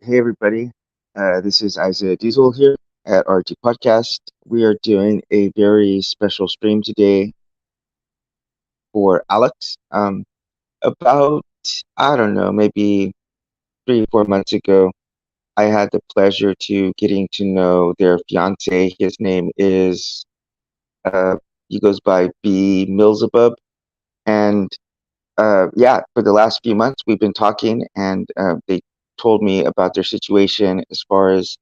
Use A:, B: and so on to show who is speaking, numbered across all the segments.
A: Hey everybody, this is Isaiah Diesel here at RT Podcast. We are doing a very special stream today for Alex. About, I don't know, maybe 3 or 4 months ago, I had the pleasure to getting to know their fiance. His name is, uh, he goes by BMillzebub. And yeah, for the last few months, we've been talking and they told me about their situation as far as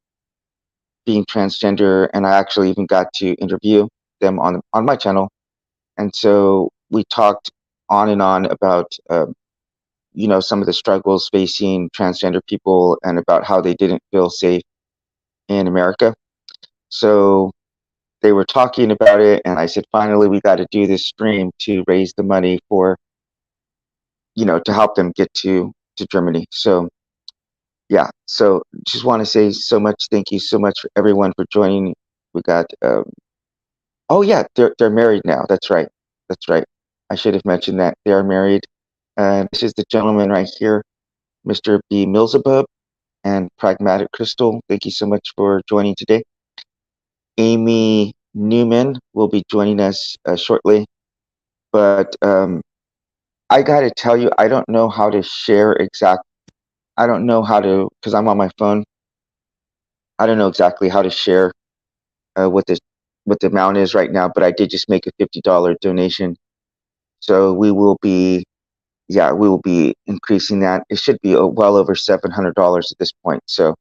A: being transgender, and I actually even got to interview them on my channel. And so we talked on and on about some of the struggles facing transgender people and about how they didn't feel safe in America. So they were talking about it, and I said, finally, we got to do this stream to raise the money for to help them get to Germany. So yeah, so just want to say so much thank you so much for everyone for joining. We got oh yeah, they're married now. That's right. That's right. I should have mentioned that they are married. This is the gentleman right here, Mr. BMillzebub and Pragmatic Crystal. Thank you so much for joining today. Amy Newman will be joining us shortly, but I got to tell you, I don't know how to share I don't know how to, because I'm on my phone. I don't know exactly how to share what the amount is right now, but I did just make a $50 donation. So we will be increasing that. It should be well over $700 at this point. So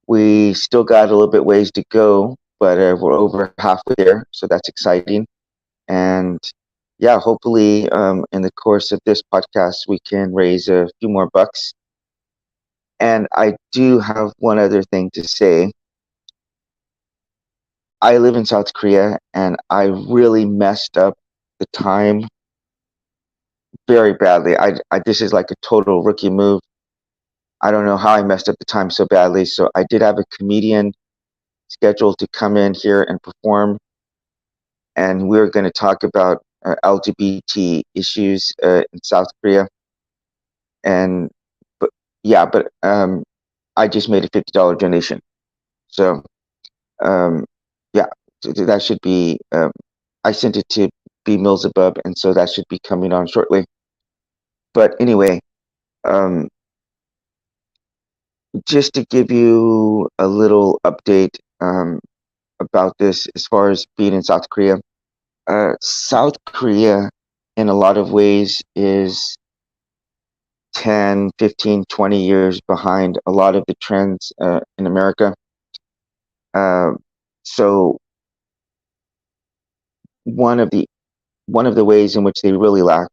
A: we still got a little bit ways to go, but we're over halfway there. So that's exciting. And yeah, hopefully in the course of this podcast, we can raise a few more bucks. And I do have one other thing to say. I live in South Korea, and I really messed up the time very badly. This is like a total rookie move. I don't know how I messed up the time so badly. So I did have a comedian scheduled to come in here and perform, and we're going to talk about LGBT issues in South Korea. And but yeah, but I just made a $50 donation. So yeah, that should be. I sent it to BMillzebub, and so that should be coming on shortly. But anyway, just to give you a little update about this as far as being in South Korea. South Korea, in a lot of ways, is 10, 15, 20 years behind a lot of the trends in America. So one of the ways in which they really lack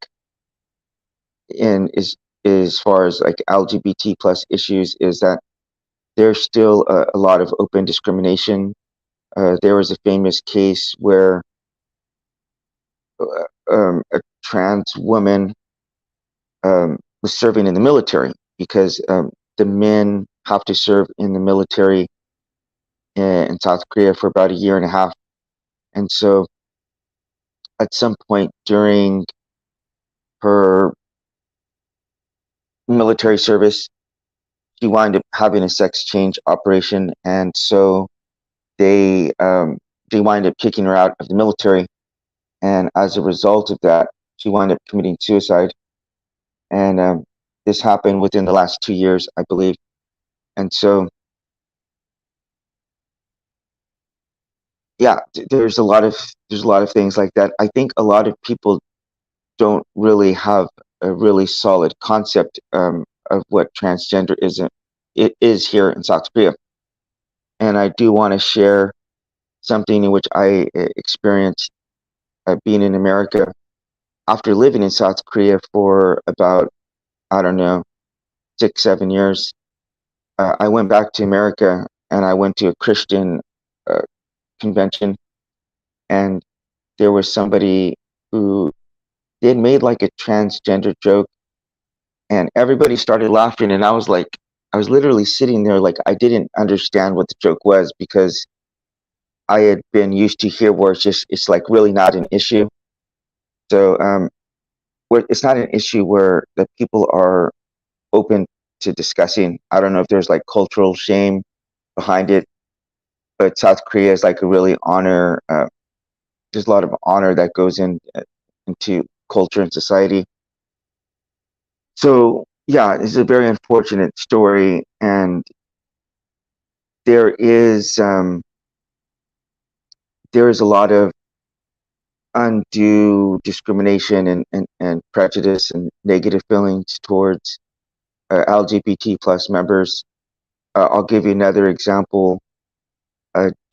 A: in is as far as like LGBT plus issues is that there's still a lot of open discrimination. There was a famous case where a trans woman was serving in the military because the men have to serve in the military in South Korea for about a year and a half. And so at some point during her military service, she wound up having a sex change operation. And so they wind up kicking her out of the military. And as a result of that, she wound up committing suicide. And this happened within the last 2 years, I believe. And so, yeah, there's a lot of things like that. I think a lot of people don't really have a really solid concept of what transgender is here in South Korea. And I do want to share something in which I experienced being in America after living in South Korea for about, I don't know, 6, 7 years. I went back to America and I went to a Christian convention, and there was somebody who they had made like a transgender joke, and everybody started laughing, and I was literally sitting there like I didn't understand what the joke was, because I had been used to here where it's like really not an issue. So where it's not an issue where the people are open to discussing. I don't know if there's like cultural shame behind it, but South Korea is like a really honor. There's a lot of honor that goes into culture and society. So yeah, it's a very unfortunate story, and there is a lot of undue discrimination and prejudice and negative feelings towards LGBT plus members. I'll give you another example.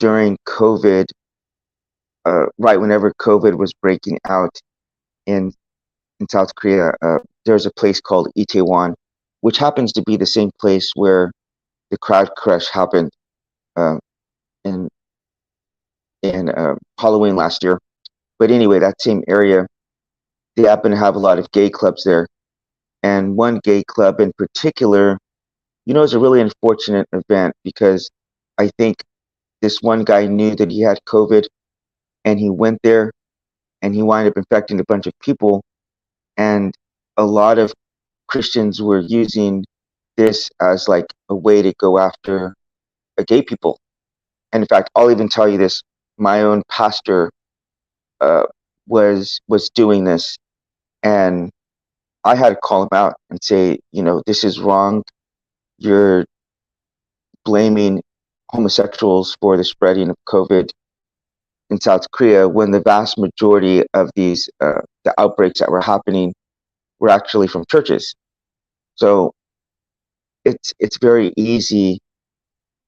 A: During COVID, right whenever COVID was breaking out in South Korea, there's a place called Itaewon, which happens to be the same place where the crowd crush happened uh, in Halloween last year. But anyway, that same area, they happen to have a lot of gay clubs there. And one gay club in particular, it's a really unfortunate event because I think this one guy knew that he had COVID and he went there and he wound up infecting a bunch of people. And a lot of Christians were using this as like a way to go after gay people. And in fact, I'll even tell you this: my own pastor uh, was doing this, and I had to call him out and say, this is wrong. You're blaming homosexuals for the spreading of COVID in South Korea when the vast majority of these the outbreaks that were happening were actually from churches. So it's very easy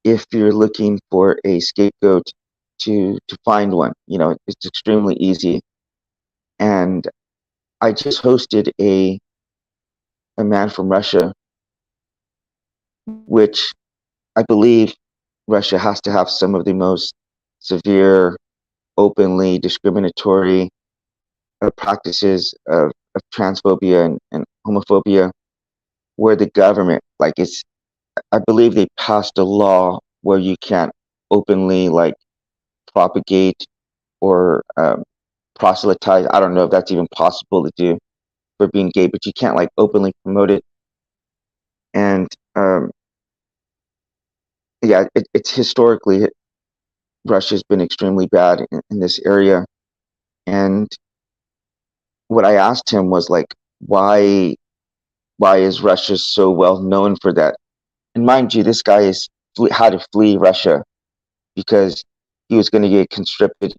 A: if you're looking for a scapegoat to find one. It's extremely easy. And I just hosted a man from Russia, which I believe Russia has to have some of the most severe, openly discriminatory practices of transphobia and homophobia, where the government, I believe they passed a law where you can't openly propagate or proselytize. I don't know if that's even possible to do for being gay, but you can't openly promote it. And yeah, it's historically, Russia's been extremely bad in this area. And what I asked him was why is Russia so well known for that? And mind you, this guy had to flee Russia because he was going to get conscripted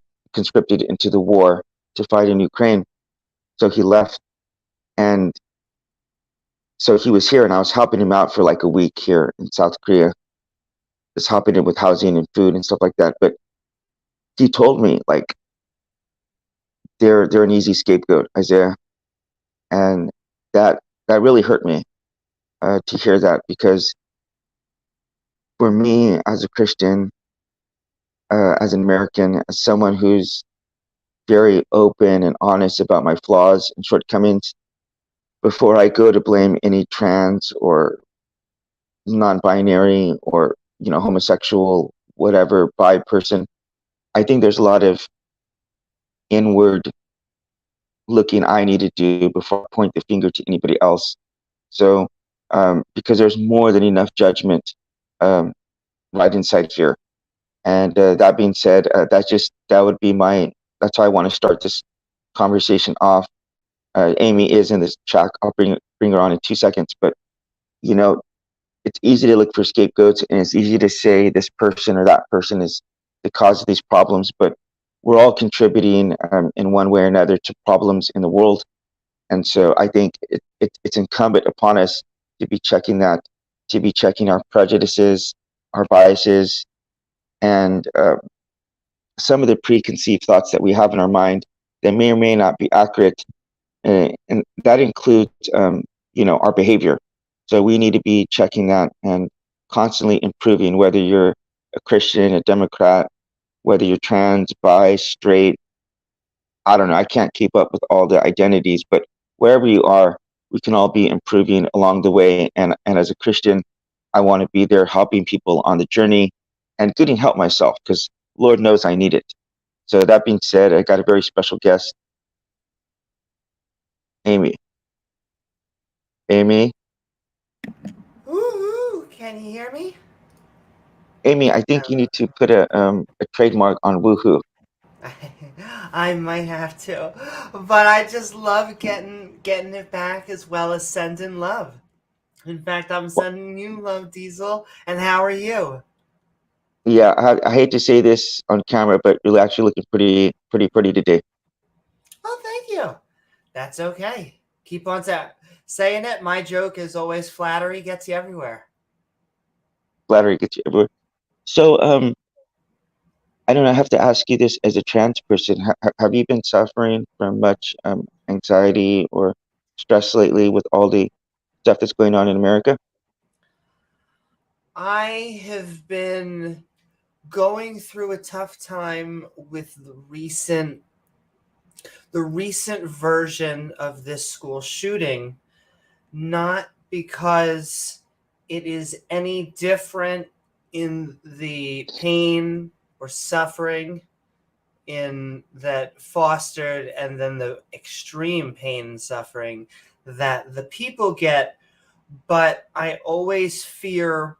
A: into the war to fight in Ukraine. So he left, and so he was here, and I was helping him out for a week here in South Korea, just helping him with housing and food and stuff like that. But he told me they're an easy scapegoat, Isaiah, and that really hurt me to hear that, because for me as a Christian, as an American, as someone who's very open and honest about my flaws and shortcomings, before I go to blame any trans or non-binary or homosexual, whatever, bi person, I think there's a lot of inward looking I need to do before I point the finger to anybody else. So because there's more than enough judgment right inside here. And that being said, that's how I want to start this conversation off. Amy is in this chat. I'll bring her on in 2 seconds. But it's easy to look for scapegoats, and it's easy to say this person or that person is the cause of these problems. But we're all contributing in one way or another to problems in the world. And so I think it's incumbent upon us to be checking that, to be checking our prejudices, our biases, and some of the preconceived thoughts that we have in our mind that may or may not be accurate. And that includes, our behavior. So we need to be checking that and constantly improving, whether you're a Christian, a Democrat, whether you're trans, bi, straight. I don't know. I can't keep up with all the identities, but wherever you are, we can all be improving along the way. And as a Christian, I want to be there helping people on the journey and getting help myself, because Lord knows I need it. So that being said, I got a very special guest, Amy. Amy?
B: Woo-hoo! Can you hear me?
A: Amy, I think you need to put a trademark on woohoo.
B: I might have to, but I just love getting it back as well as sending love. In fact, I'm
A: Wh-
B: sending you love, Diesel. And how are you?
A: Yeah, I hate to say this on camera, but you're actually looking pretty pretty today.
B: Oh, thank you. That's okay. Keep on saying it. My joke is always flattery gets you everywhere.
A: Flattery gets you everywhere. So, I don't know. I have to ask you this as a trans person. Have you been suffering from much anxiety or stress lately with all the stuff that's going on in America?
B: I have been going through a tough time with the recent version of this school shooting, not because it is any different in the pain or suffering in that fostered and then the extreme pain and suffering that the people get, but I always fear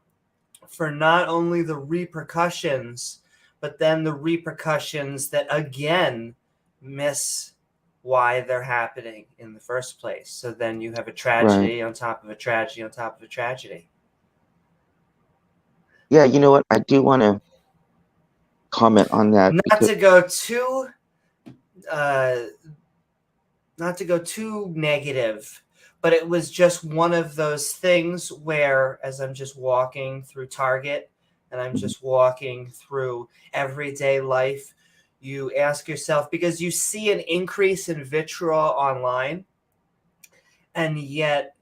B: for not only the repercussions, but then the repercussions that again miss why they're happening in the first place. So then you have a
A: Right.
B: tragedy on top of a tragedy on top of a tragedy.
A: Yeah, you know what? I do want to comment on that
B: Not
A: because
B: to go too uh, not to go too negative, but it was just one of those things where, as I'm just walking through Target and I'm
A: Mhm.
B: just walking through everyday life, you ask yourself, because you see an increase in vitriol online, and yet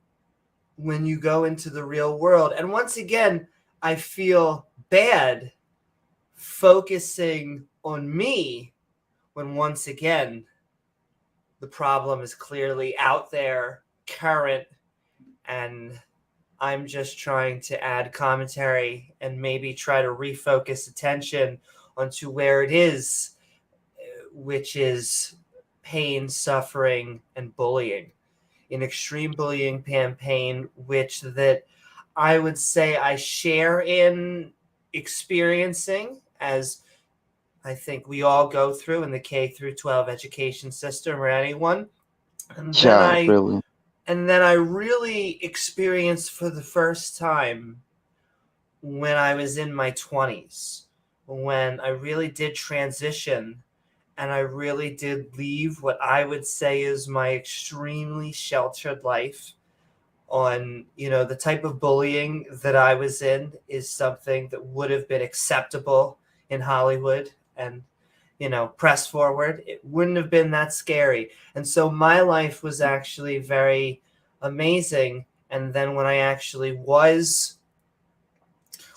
B: when you go into the real world, and once again, I feel bad focusing on me when once again the problem is clearly out there, current, and I'm just trying to add commentary and maybe try to refocus attention onto where it is, which is pain, suffering, and bullying. An extreme bullying campaign, which that I would say I share in experiencing, as I think we all go through in the K through 12 education system, or anyone. And then
A: yeah,
B: I
A: really.
B: and then I really experienced for the first time when I was in my 20s, when I really did transition and I really did leave what I would say is my extremely sheltered life. On, the type of bullying that I was in is something that would have been acceptable in Hollywood and, press forward. It wouldn't have been that scary. And so my life was actually very amazing. And then when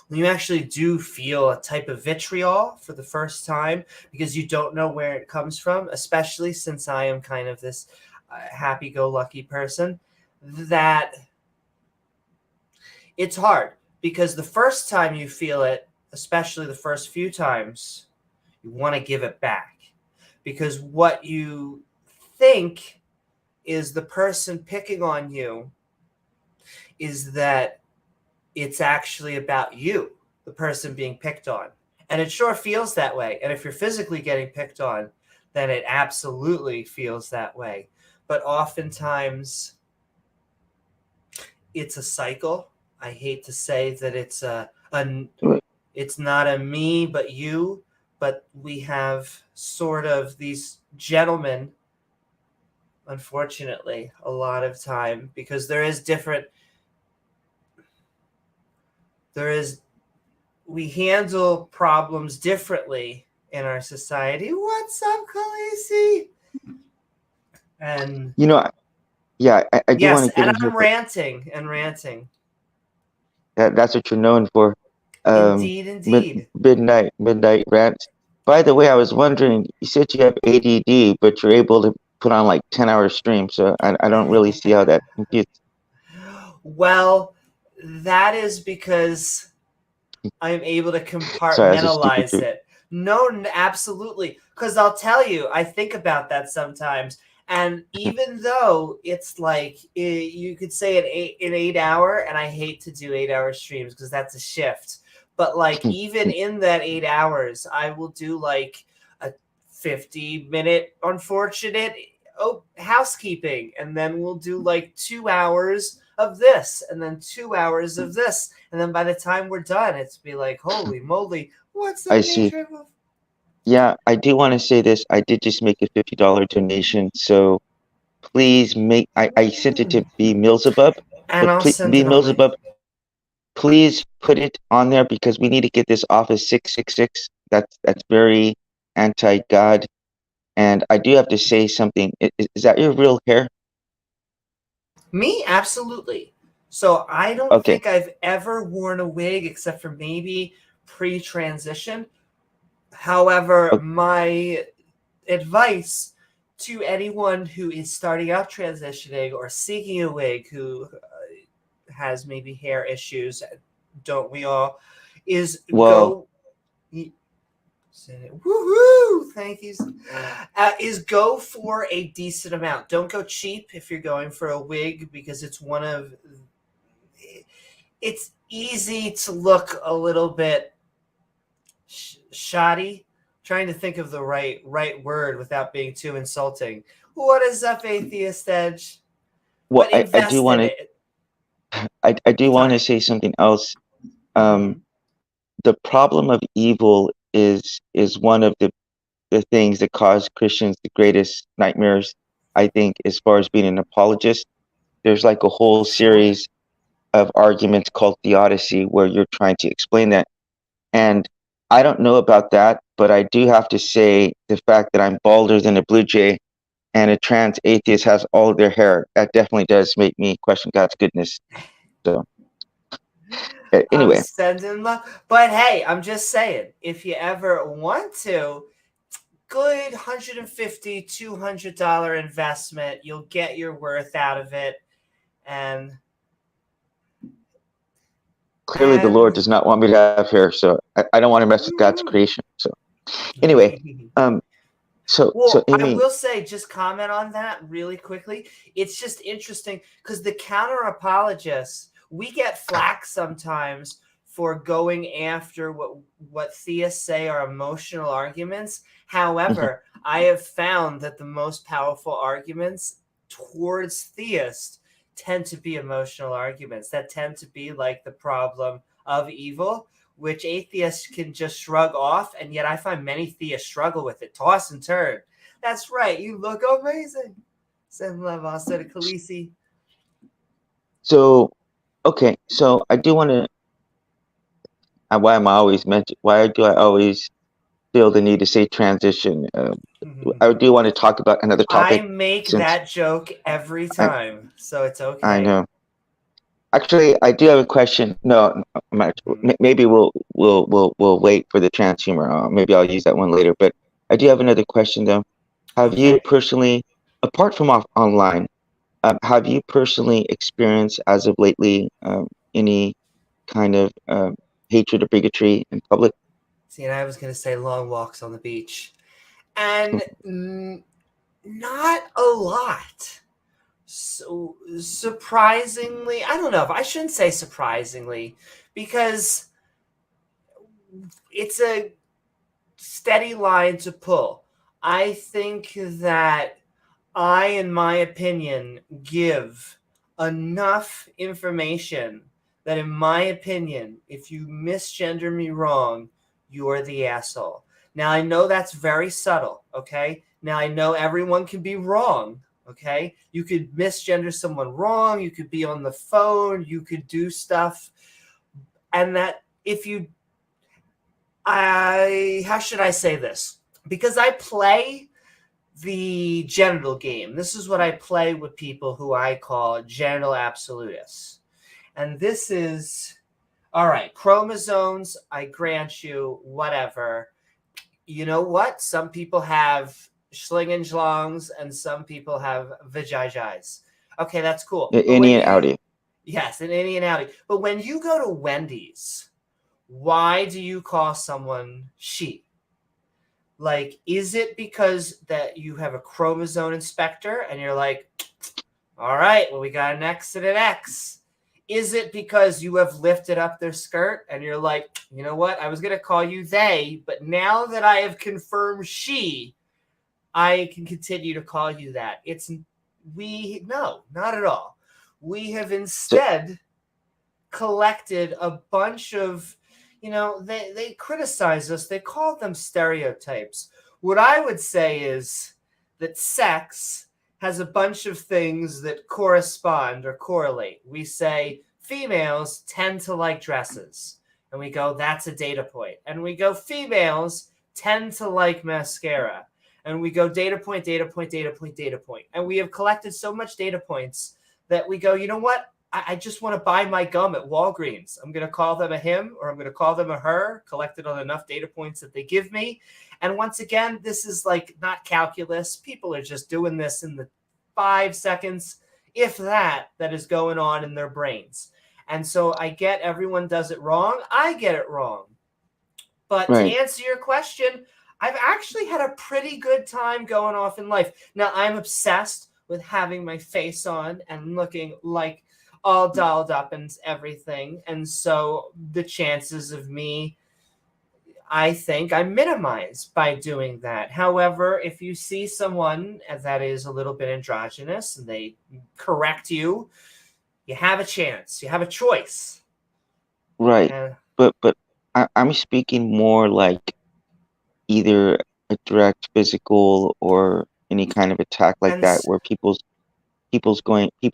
B: you actually do feel a type of vitriol for the first time, because you don't know where it comes from, especially since I am kind of this happy-go-lucky person, that it's hard, because the first time you feel it, especially the first few times, you want to give it back, because what you think is the person picking on you is that it's actually about you, the person being picked on. And it sure feels that way. And if you're physically getting picked on, then it absolutely feels that way. But oftentimes it's a cycle. I hate to say that it's not a me but you, but we have sort of these gentlemen, unfortunately, a lot of time, because there is we handle problems differently in our society. What's up, Khaleesi? And
A: You know, yeah, I do want
B: yes,
A: to get
B: and
A: in here,
B: I'm
A: but
B: ranting and ranting.
A: that's what you're known for.
B: Indeed, indeed.
A: Midnight rants. By the way, I was wondering, you said you have ADD, but you're able to put on like 10-hour streams, so I don't really see how that computes.
B: Well, that is because I'm able to
A: Sorry, that's a stupid
B: compartmentalize
A: joke.
B: it. No, absolutely. Because I'll tell you, I think about that sometimes. And even though it's like you could say an 8 hour, and I hate to do 8 hour streams because that's a shift. But like even in that 8 hours, I will do like a 50-minute unfortunate housekeeping, and then we'll do like 2 hours of this, and then 2 hours of this, and then by the time we're done, it's be like, holy moly, what's
A: I
B: up,
A: see.
B: MageGreyWolf?
A: Yeah, I do want to say this. I did just make a $50 donation, so please make. I sent it to BMillzebub,
B: And
A: but
B: I'll
A: please,
B: send it on my.
A: BMillzebub, please put it on there because we need to get this off as 666. That's very anti-God. And I do have to say something. Is that your real hair?
B: Me, absolutely. So I don't
A: Okay.
B: think I've ever worn a wig except for maybe pre-transition. However,
A: Okay.
B: my advice to anyone who is starting out transitioning or seeking a wig who has maybe hair issues, don't we all, is
A: Well,
B: go. Woohoo! Thank you. Is go for a decent amount. Don't go cheap if you're going for a wig because it's one of. It's easy to look a little bit shoddy. Trying to think of the right word without being too insulting. What is up, Atheist Edge?
A: well,
B: But
A: I do
B: invest
A: want
B: in
A: to.
B: it.
A: I do want to
B: Fine.
A: say something else.
B: Mm-hmm.
A: Um, the problem of evil is one of the things that cause Christians the greatest nightmares, I think, as far as being an apologist. There's like a whole
B: Sure.
A: series of arguments called theodicy where you're trying to explain that. And I don't know about that, but I do have to say the fact that I'm balder than a blue jay and a trans atheist has all of their hair, that definitely does make me question God's goodness. So,
B: I'm
A: anyway,
B: sending love. But hey, I'm just saying, if you ever want to, good $150, $200 investment. You'll get your worth out of it. And
A: clearly the Lord
B: and
A: does not want me to have hair, so I don't want to mess with God's creation. So, anyway, um, so
B: well, I
A: Amy,
B: will say, just comment on that really quickly. It's just interesting because the counter apologists, we get flack sometimes for going after what theists say are emotional arguments.
A: mhm,
B: However, I have found that the most powerful arguments towards theists tend to be emotional arguments that tend to be like the problem of evil, which atheists can just shrug off, and yet I find many theists struggle with it. Toss and turn. That's right. You look amazing. Send love also to Khaleesi.
A: so okay, so I do want to. Why am I always mention? Why do I always feel the need to say transition? I do want to talk about another
B: I
A: topic
B: make
A: since
B: that joke every
A: I
B: time, so it's
A: I
B: okay.
A: know. Actually, I do have a question. No,
B: Mhm.
A: maybe we'll wait for the trans humor. Maybe I'll use that one later. But I do have another question though. Have you
B: Okay.
A: personally, apart from online, have you personally experienced as of lately any kind of hatred or bigotry in public?
B: See, and I was going to say long walks on the beach. And not a lot. So surprisingly, I don't know if I shouldn't say surprisingly, because it's a steady line to pull. I think that I, in my opinion, give enough information that, in my opinion, if you misgender me wrong, you're the asshole. Now, I know that's very subtle, okay? Now, I know everyone can be wrong, okay? You could misgender someone wrong, you could be on the phone, you could do stuff, and that if you how should I say this? Because I play the genital game. This is what I play with people who I call genital absolutists. And this is all right, chromosomes, I grant you, whatever. You know what? Some people have schling and schlongs and some people have vaginas. Okay, that's cool. But when
A: Any and
B: you,
A: outie.
B: yes, an in and outie. But when you go to Wendy's, why do you call someone she? Like, is it because that you have a chromosome inspector and you're like, all right, well, we got an X and an X? Is it because you have lifted up their skirt and you're like, you know what? I was going to call you they, but now that I have confirmed she, I can continue to call you that. No, not at all. We have instead collected a bunch of, they criticize us. They call them stereotypes. What I would say is that sex has a bunch of things that correspond or correlate. We say females tend to like dresses. And we go, that's a data point. And we go, females tend to like mascara. And we go, data point, data point, data point, data point. And we have collected so much data points that we go, you know what? I just want to buy my gum at Walgreens. I'm going to call them a him or I'm going to call them a her, collected on enough data points that they give me. And once again, this is like not calculus. People are just doing this in the 5 seconds, if that is going on in their brains. And so I get everyone does it wrong. I get it wrong. But
A: Right.
B: to answer your question, I've actually had a pretty good time going off in life. Now, I'm obsessed with having my face on and looking like all dolled up and everything. And so the chances of me, I think, I minimize by doing that. However, if you see someone that is a little bit androgynous and they correct you, you have a chance. You have a choice.
A: Right.
B: And
A: But I'm speaking more like either a direct physical or any kind of attack like
B: and
A: that, where people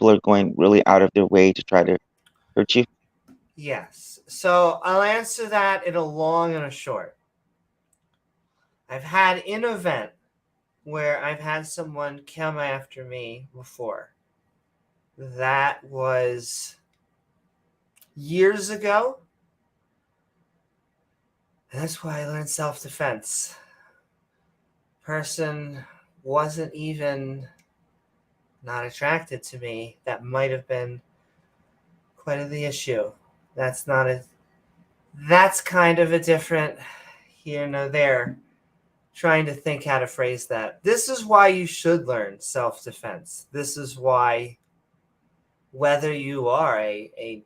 A: are going really out of their way to try to hurt you.
B: yes. So I'll answer that in a long and a short. I've had an event where I've had someone come after me before. That was years ago. And that's why I learned self-defense. Person wasn't even not attracted to me. That might have been quite the issue. That's kind of a different here and there. Trying to think how to phrase that. This is why you should learn self-defense. This is why, whether you are a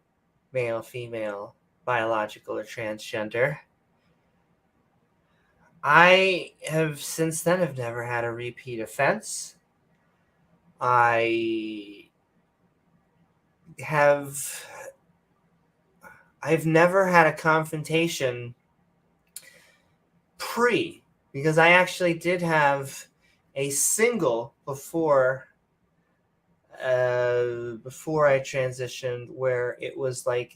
B: male, female, biological, or transgender, I have since then have never had a repeat offense. I've never had a confrontation because I actually did have a single before I transitioned where it was like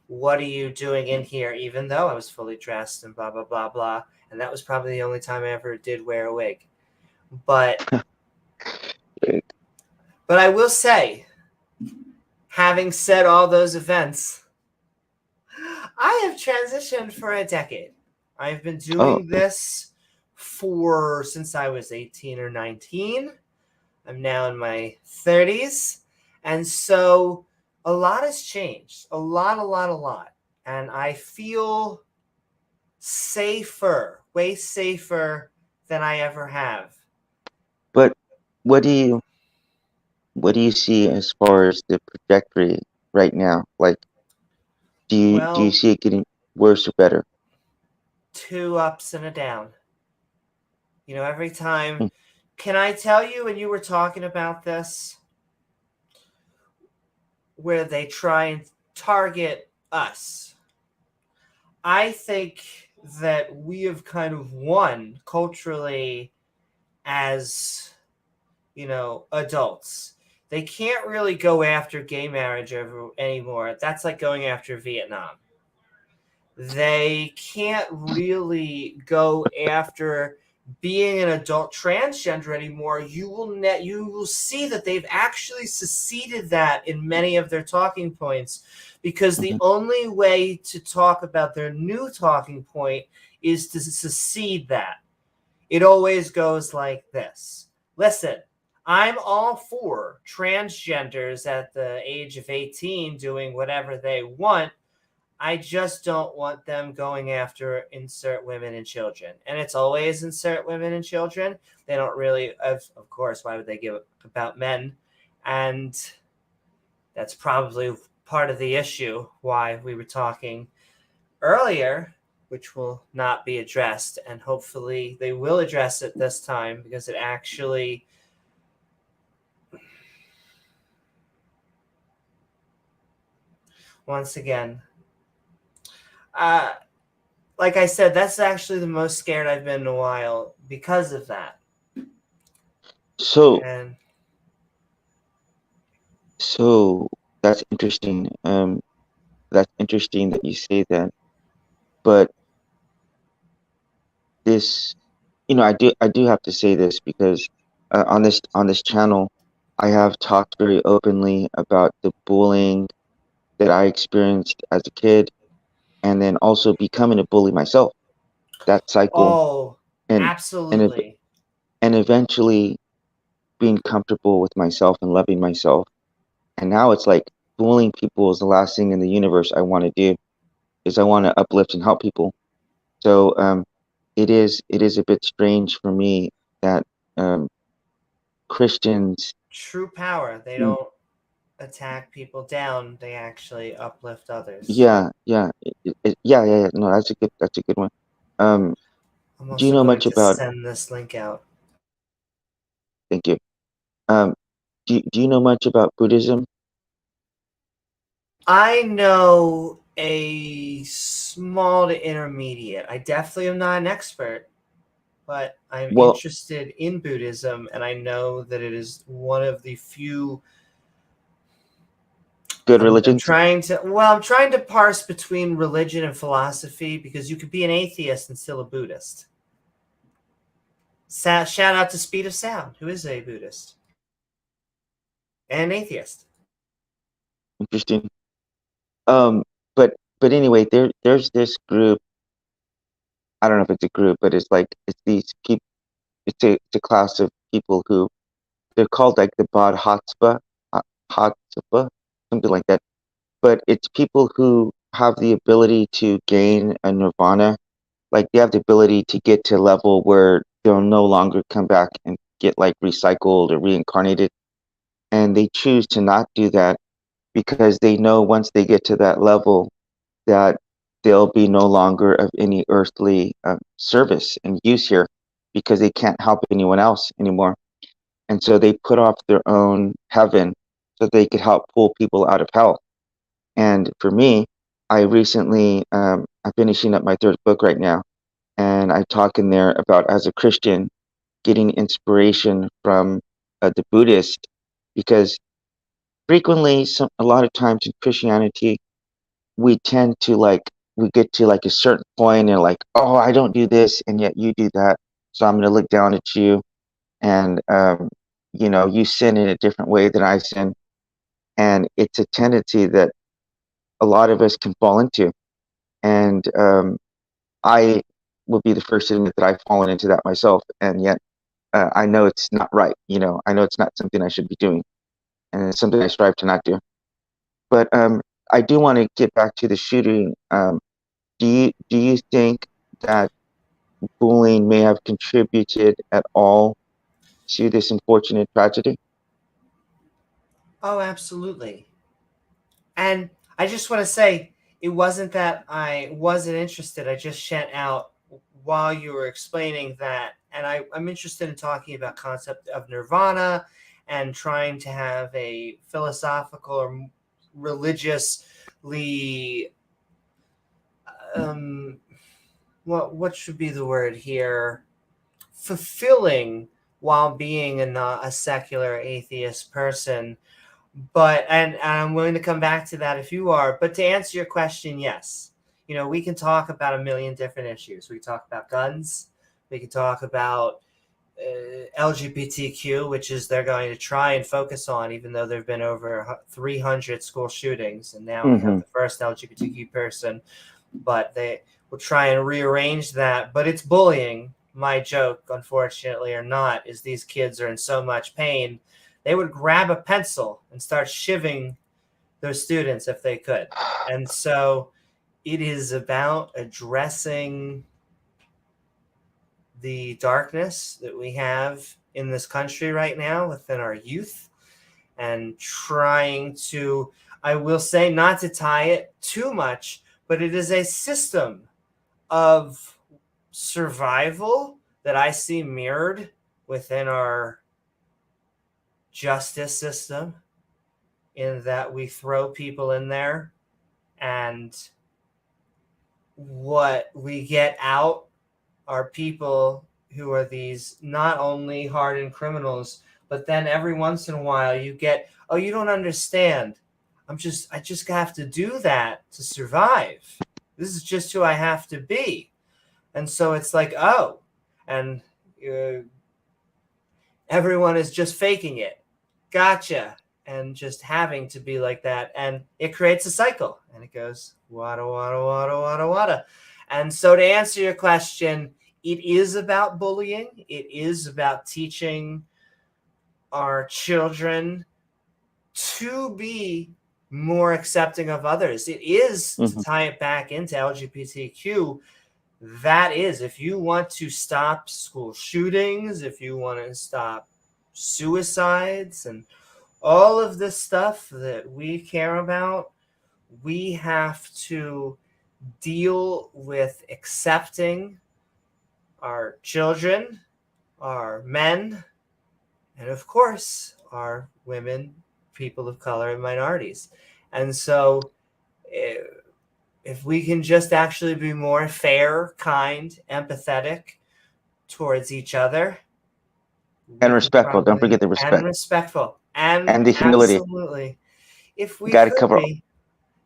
B: what are you doing in here, even though I was fully dressed and blah, blah, blah, blah. And that was probably the only time I ever did wear a wig. But I will say, having said all those events, I have transitioned for a decade. I've been doing this since I was 18 or 19. I'm now in my 30s. And so a lot has changed. A lot. And I feel safer, way safer than I ever have.
A: But what do you see as far as the trajectory right now? Like, do you see it getting worse or better?
B: 2 ups and a down. Every time. Can I tell you, when you were talking about this, where they try and target us, I think that we have kind of won culturally as, adults. They can't really go after gay marriage anymore. That's like going after Vietnam. They can't really go after being an adult transgender anymore. You will see that they've actually seceded that in many of their talking points, because the only way to talk about their new talking point is to secede that. It always goes like this. Listen, I'm all for transgenders at the age of 18 doing whatever they want. I just don't want them going after insert women and children. And it's always insert women and children. They don't really, of course, why would they give about men? And that's probably part of the issue why we were talking earlier, which will not be addressed. And hopefully they will address it this time, because it actually, once again, like I said, that's actually the most scared I've been in a while because of that.
A: So
B: And
A: so that's interesting. That's interesting that you say that. But this, I do have to say this because on this channel, I have talked very openly about the bullying that I experienced as a kid, and then also becoming a bully myself. That cycle,
B: oh,
A: and and ev-
B: absolutely.
A: and eventually being comfortable with myself and loving myself. And now it's like bullying people is the last thing in the universe I want to do. Is I want to uplift and help people. So it is a bit strange for me that um, Christians,
B: True power. They
A: mm,
B: don't attack people down, they actually uplift others.
A: yeah. No, that's a good one. Um,
B: I'm
A: do you
B: also
A: know
B: going
A: much
B: to
A: about?
B: send this link out.
A: Thank you. Um, do you know much about Buddhism?
B: I know a small to intermediate. I definitely am not an expert, but I'm
A: Well,
B: interested in Buddhism, and I know that it is one of the few.
A: good
B: I'm
A: religions.
B: trying to parse between religion and philosophy, because you could be an atheist and still a Buddhist. Shout out to Speed of Sound, who is a Buddhist and an atheist.
A: Interesting. Um, but anyway, there's this group. I don't know if it's a group, but it's these people. It's a class of people who they're called like the Bodhisattva, Bodhisattva, something like that. But it's people who have the ability to gain a nirvana, like they have the ability to get to a level where they'll no longer come back and get like recycled or reincarnated, and they choose to not do that because they know once they get to that level that they'll be no longer of any earthly service and use here because they can't help anyone else anymore. And so they put off their own heaven so they could help pull people out of hell. And for me, I recently, I'm finishing up my third book right now, and I talk in there about as a Christian getting inspiration from the Buddhist, because frequently, a lot of times in Christianity, we tend to we get to like a certain point and like, oh, I don't do this, and yet you do that, so I'm going to look down at you, and you sin in a different way than I sin, and it's a tendency that a lot of us can fall into, and I will be the first to admit that I've fallen into that myself, and yet I know it's not right. I know it's not something I should be doing, and it's something I strive to not do. But I do want to get back to the shooting. Do you think that bullying may have contributed at all to this unfortunate tragedy?
B: Oh, absolutely. And I just want to say, it wasn't that I wasn't interested. I just sent out while you were explaining that. And I'm interested in talking about concept of nirvana and trying to have a philosophical or religiously, um, what should be the word here? Fulfilling, while being a secular atheist person. But and I'm willing to come back to that if you are. But to answer your question, yes. We can talk about a million different issues. We can talk about guns. We can talk about LGBTQ, which is they're going to try and focus on, even though there have been over 300 school shootings, and now we have
A: Mm-hmm.
B: the first LGBTQ person. But they will try and rearrange that. But it's bullying. My joke, unfortunately or not, is these kids are in so much pain, they would grab a pencil and start shivving those students if they could. And so it is about addressing the darkness that we have in this country right now within our youth, and trying to, I will say, not to tie it too much, but it is a system of survival that I see mirrored within our justice system, in that we throw people in there, and what we get out are people who are these not only hardened criminals, but then every once in a while you get, oh, you don't understand. I just have to do that to survive. This is just who I have to be. And so it's like, oh, and everyone is just faking it. Gotcha. And just having to be like that. And it creates a cycle. And it goes, wada, wada, wada, wada, wada. And so to answer your question, it is about bullying. It is about teaching our children to be more accepting of others. It is, to tie it back into LGBTQ, that is, if you want to stop school shootings, if you want to stop suicides and all of this stuff that we care about, we have to deal with accepting our children, our men, and of course, our women, people of color, and minorities. And so if we can just actually be more fair, kind, empathetic towards each other,
A: and respectful. Don't forget the respect.
B: And respectful. And
A: the humility.
B: Absolutely. If we
A: gotta
B: could
A: cover.
B: Be.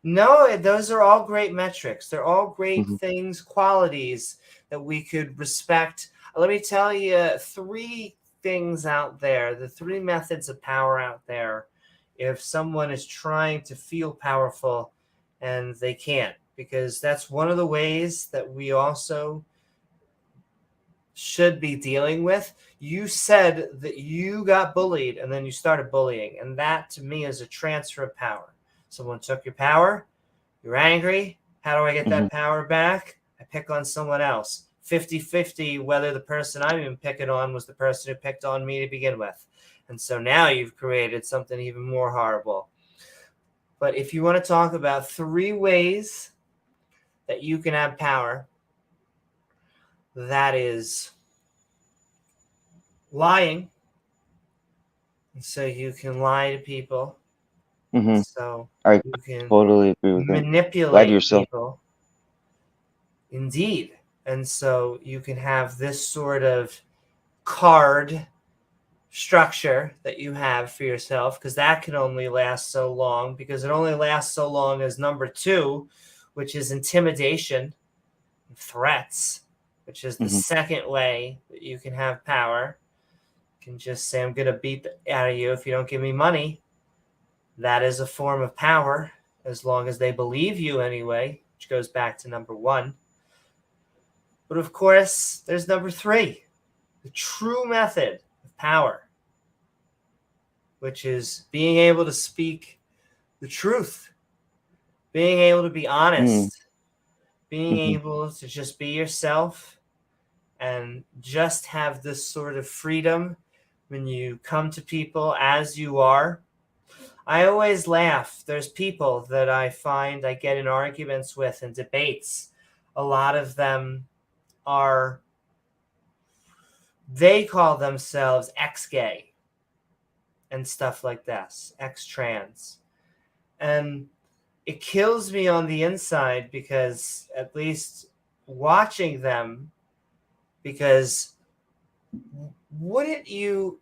B: No, those are all great metrics. They're all great things, qualities that we could respect. Let me tell you 3 things out there, the 3 methods of power out there, if someone is trying to feel powerful and they can't, because that's one of the ways that we also should be dealing with. You said that you got bullied and then you started bullying, and that to me is a transfer of power. Someone took your power, you're angry. How do I get that power back? I pick on someone else. 50-50 whether the person I'm even picking on was the person who picked on me to begin with. And so now you've created something even more horrible. But if you want to talk about 3 ways that you can have power, that is lying. And so you can lie to people. So
A: I
B: you can
A: totally agree with
B: manipulate
A: yourself.
B: people. Indeed. And so you can have this sort of card structure that you have for yourself, because that can only last so long, because it only lasts so long as number 2, which is intimidation, threats, which is the second way that you can have power. You can just say, I'm going to beat out of you if you don't give me money. That is a form of power, as long as they believe you anyway, which goes back to number 1. But of course, there's number 3, the true method of power, which is being able to speak the truth, being able to be honest, being able to just be yourself, and just have this sort of freedom when you come to people as you are. I always laugh. There's people that I find I get in arguments with and debates. A lot of them they call themselves ex-gay and stuff like this, ex-trans. And it kills me on the inside, because at least watching them, because wouldn't you,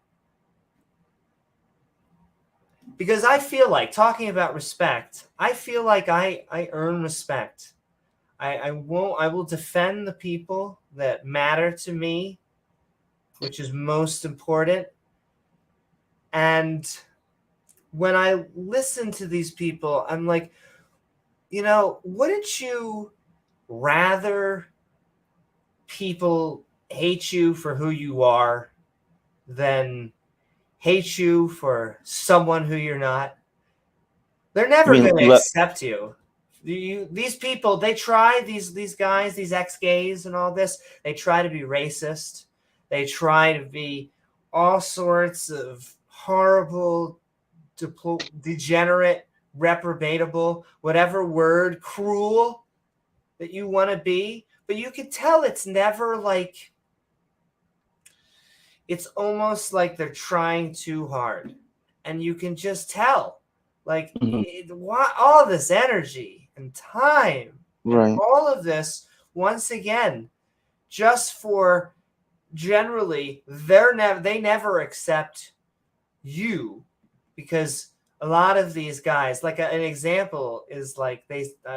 B: because I feel like, talking about respect, I feel like I earn respect. I will defend the people that matter to me, which is most important. And when I listen to these people, I'm like, wouldn't you rather people hate you for who you are than hate you for someone who you're not? They're never going to accept you these people, they try, these guys, these ex-gays and all this, they try to be racist. They try to be all sorts of horrible, degenerate, reprobatable, whatever word, cruel that you want to be. But you can tell it's never like, it's almost like they're trying too hard. And you can just tell, like,
A: Hmm.
B: all this energy and time and
A: Right.
B: all of this, once again, just for generally, they never accept you, because a lot of these guys, like an example is like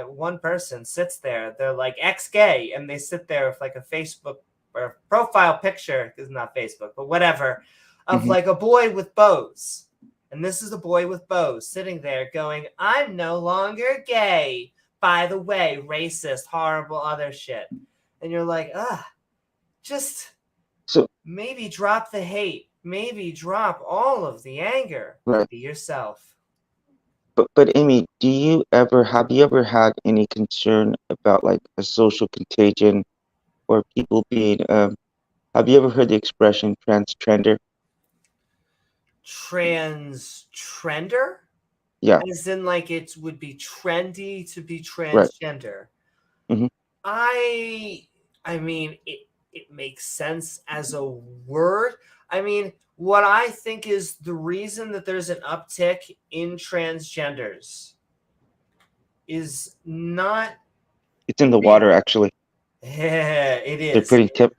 B: one person sits there, they're like ex-gay, and they sit there with like a Facebook or profile picture, because not Facebook, but whatever, of
A: Hmm.
B: like a boy with bows. And this is a boy with bows sitting there going, I'm no longer gay. By the way, racist, horrible, other shit. And you're like, just
A: So,
B: maybe drop the hate. Maybe drop all of the anger
A: right.
B: and be yourself.
A: But Amy, have you ever had any concern about like a social contagion or people being have you ever heard the expression transtrender?
B: Trans trender?
A: Yeah,
B: As in, like, it would be trendy to be
A: right.
B: transgender.
A: Hmm.
B: I I mean, it makes sense as a word. I mean, what I think is the reason that there's an uptick in transgenders is not
A: It's in the
B: real.
A: water actually.
B: It
A: They're
B: is.
A: putting tip.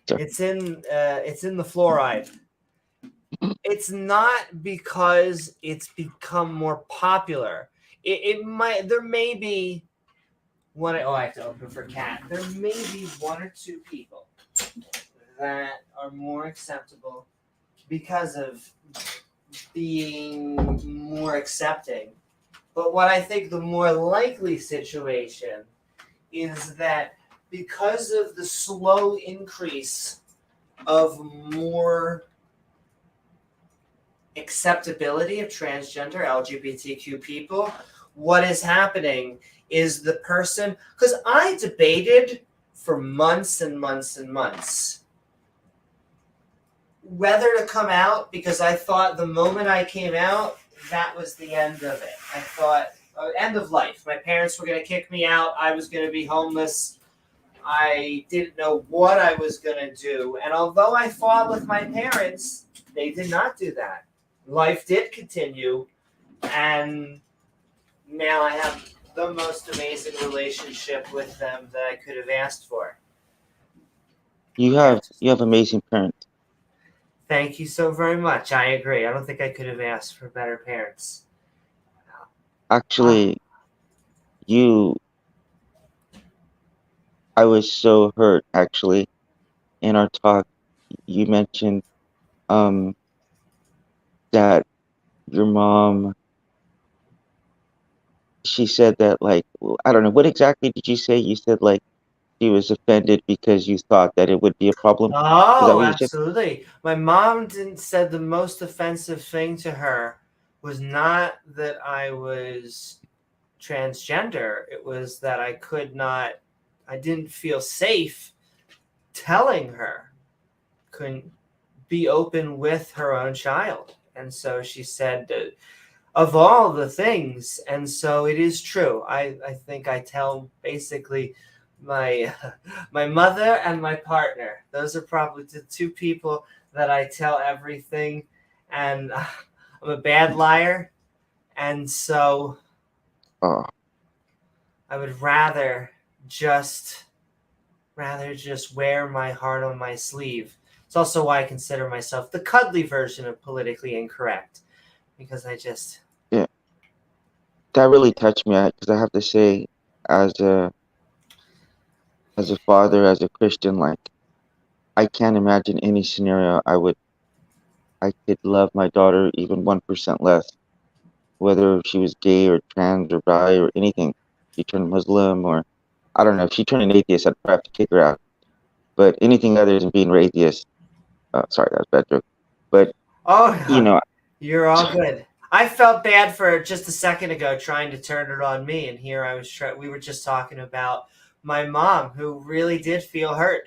A: Sorry.
B: It's in the fluoride. It's not because it's become more popular. It might, there may be one, oh, I have to open for cat. There may be one or two people that are more acceptable because of being more accepting. But what I think the more likely situation is that because of the slow increase of more acceptability of transgender LGBTQ people, what is happening is the person, because I debated for months and months and months whether to come out, because I thought the moment I came out, that was the end of it. I thought, end of life. My parents were going to kick me out. I was going to be homeless. I didn't know what I was going to do. And although I fought with my parents, they did not do that. Life did continue. And now I have the most amazing relationship with them that I could have asked for.
A: You have amazing parents.
B: Thank you so very much. I agree. I don't think I could have asked for better parents. Ah,
A: Actually, you I was so hurt actually in our talk. You mentioned um that your mom, she said that like I don't know what exactly did you say? You said like she was offended because you thought that it would be a problem. Is that
B: oh,
A: what you said?
B: absolutely. My mom didn't said the most offensive thing to her was not that I was transgender. It was that I didn't feel safe telling her, couldn't be open with her own child. And so she said, of all the things. And so it is true. I think I tell basically my my mother and my partner. Those are probably the two people that I tell everything. And I'm a bad liar. And so
A: Oh,
B: I would just rather just wear my heart on my sleeve. It's also why I consider myself the cuddly version of politically incorrect, because I just,
A: yeah. That really touched me because I have to say, as a father, as a Christian, like I can't imagine any scenario I could love my daughter even 1% less, whether she was gay or trans or bi or anything. She turned Muslim or I don't know. If she turned an atheist, I'd probably have to kick her out. But anything other than being an atheist, sorry, that was a bad joke. But you
B: oh,
A: know,
B: you're all good. I felt bad for just a second ago trying to turn it on me, and here I was. We were just talking about my mom, who really did feel hurt.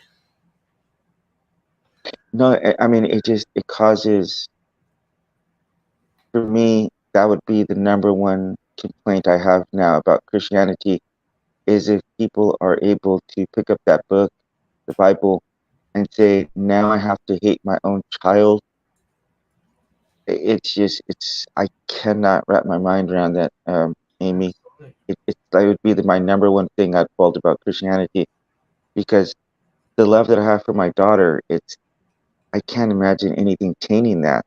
A: No, I mean it causes, for me, that would be the number one complaint I have now about Christianity, is if people are able to pick up that book, the Bible, and say, now I have to hate my own child. It's just, I cannot wrap my mind around that, Amy. That would be my number one thing I'd fault about Christianity, because the love that I have for my daughter, I can't imagine anything tainting that.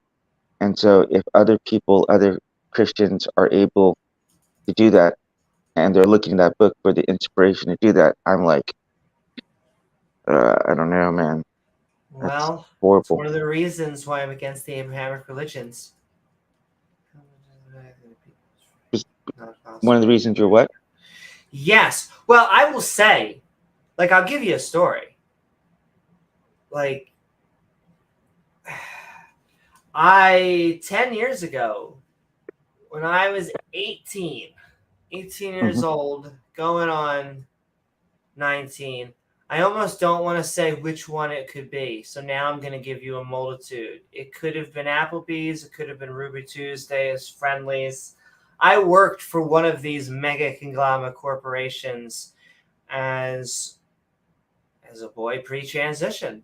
A: And so if other people, other Christians are able to do that, and they're looking at that book for the inspiration to do that, I'm like, I don't know, man. That's
B: Well, it's
A: horrible.
B: one of the reasons why I'm against the Abrahamic religions.
A: Just
B: Not
A: one of the
B: possible.
A: reasons you're what?
B: Yes. Well, I will say, like, I'll give you a story. Like, 10 years ago, when I was 18
A: Hmm.
B: years old, going on 19, I almost don't want to say which one it could be. So now I'm going to give you a multitude. It could have been Applebee's. It could have been Ruby Tuesdays, Friendlies. I worked for one of these mega conglomerate corporations as a boy pre-transition.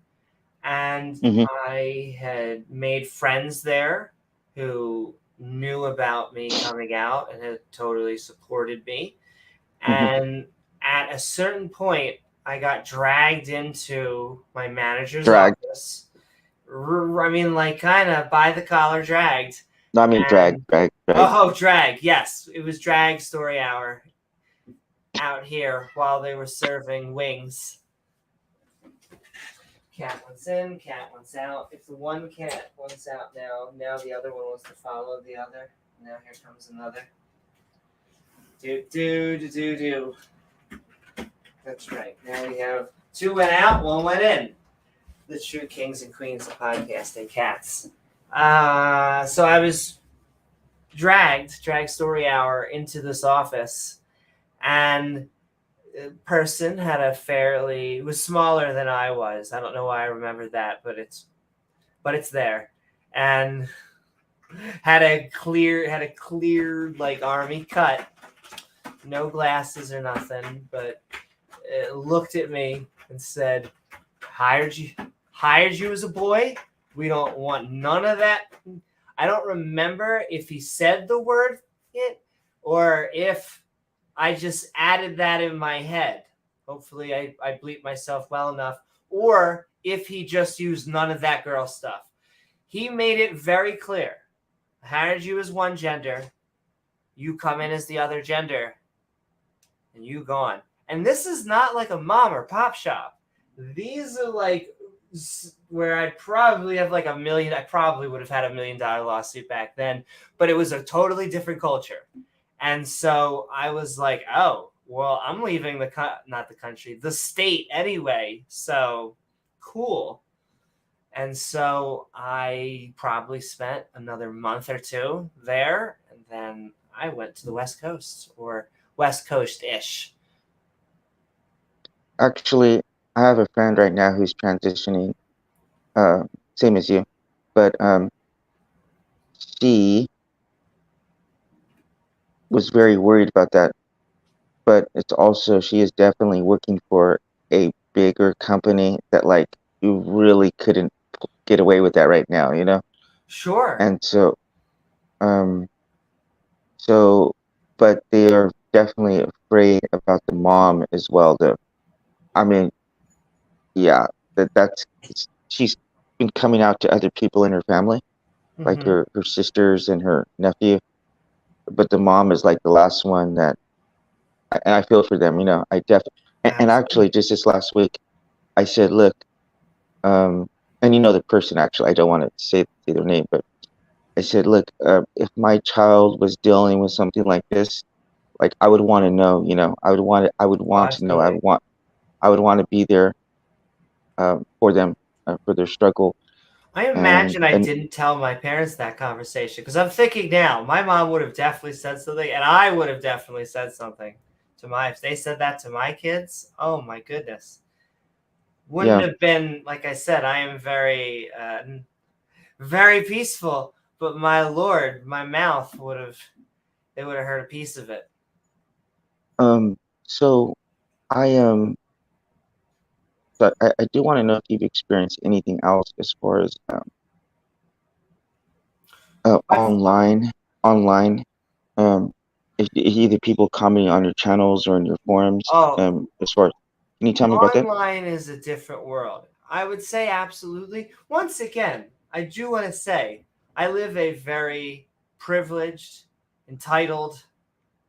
B: And
A: Hmm.
B: I had made friends there who knew about me coming out and had totally supported me.
A: Hmm.
B: And at a certain point, I got dragged into my manager's
A: Drag.
B: office. I mean, like, kind of by the collar dragged.
A: No, I mean drag,
B: And,
A: drag, drag.
B: oh, drag. Yes, it was drag story hour out here while they were serving wings. Cat wants in, cat wants out. If the one cat wants out now the other one wants to follow the other. Now here comes another. Do do do do do. That's right. Now we have two went out, one went in. The true kings and queens of podcasting, cats. So I was drag story hour into this office, and the person had a fairly was smaller than I was. I don't know why I remember that, but it's there, and had a clear like army cut, no glasses or nothing, but it looked at me and said, hired you as a boy. We don't want none of that. I don't remember if he said the word it or if I just added that in my head. Hopefully I bleep myself well enough. Or if he just used none of that girl stuff. He made it very clear. I hired you as one gender. You come in as the other gender. And you gone. And this is not like a mom or pop shop. These are like where I'd probably have like I probably would have had $1 million lawsuit back then, but it was a totally different culture. And so I was like, oh, well, I'm leaving not the country, the state anyway. So cool. And so I probably spent another month or two there. And then I went to the West Coast, or West Coast ish.
A: Actually, I have a friend right now who's transitioning, uh, same as you, but she was very worried about that. But it's also, she is definitely working for a bigger company that, like, you really couldn't get away with that right now, you know?
B: Sure.
A: And so, um, so, but they are definitely afraid about the mom as well, though. I mean, yeah, that's she's been coming out to other people in her family, like
B: Mm-hmm.
A: her sisters and her nephew, but the mom is like the last one that, and I feel for them, you know. And actually,
B: Absolutely.
A: just this last week, I said, look, um, and you know the person, actually, I don't want to say their name, but I said, look, if my child was dealing with something like this, like, I would want to know, you know, I would
B: Oh,
A: want to know,
B: absolutely.
A: I would want to be there, for them, for their struggle.
B: I imagine I didn't tell my parents that conversation because I'm thinking now, my mom would have definitely said something, and I would have definitely said something if they said that to my kids. Oh my goodness. Wouldn't have been, like I said, I am very, very peaceful, but my Lord, my mouth they would have heard a piece of it.
A: So but I do want to know if you've experienced anything else as far as online, um, either people commenting on your channels or in your forums. As far as, can you tell me about that?
B: Online is a different world. I would say absolutely. Once again, I do want to say I live a very privileged, entitled,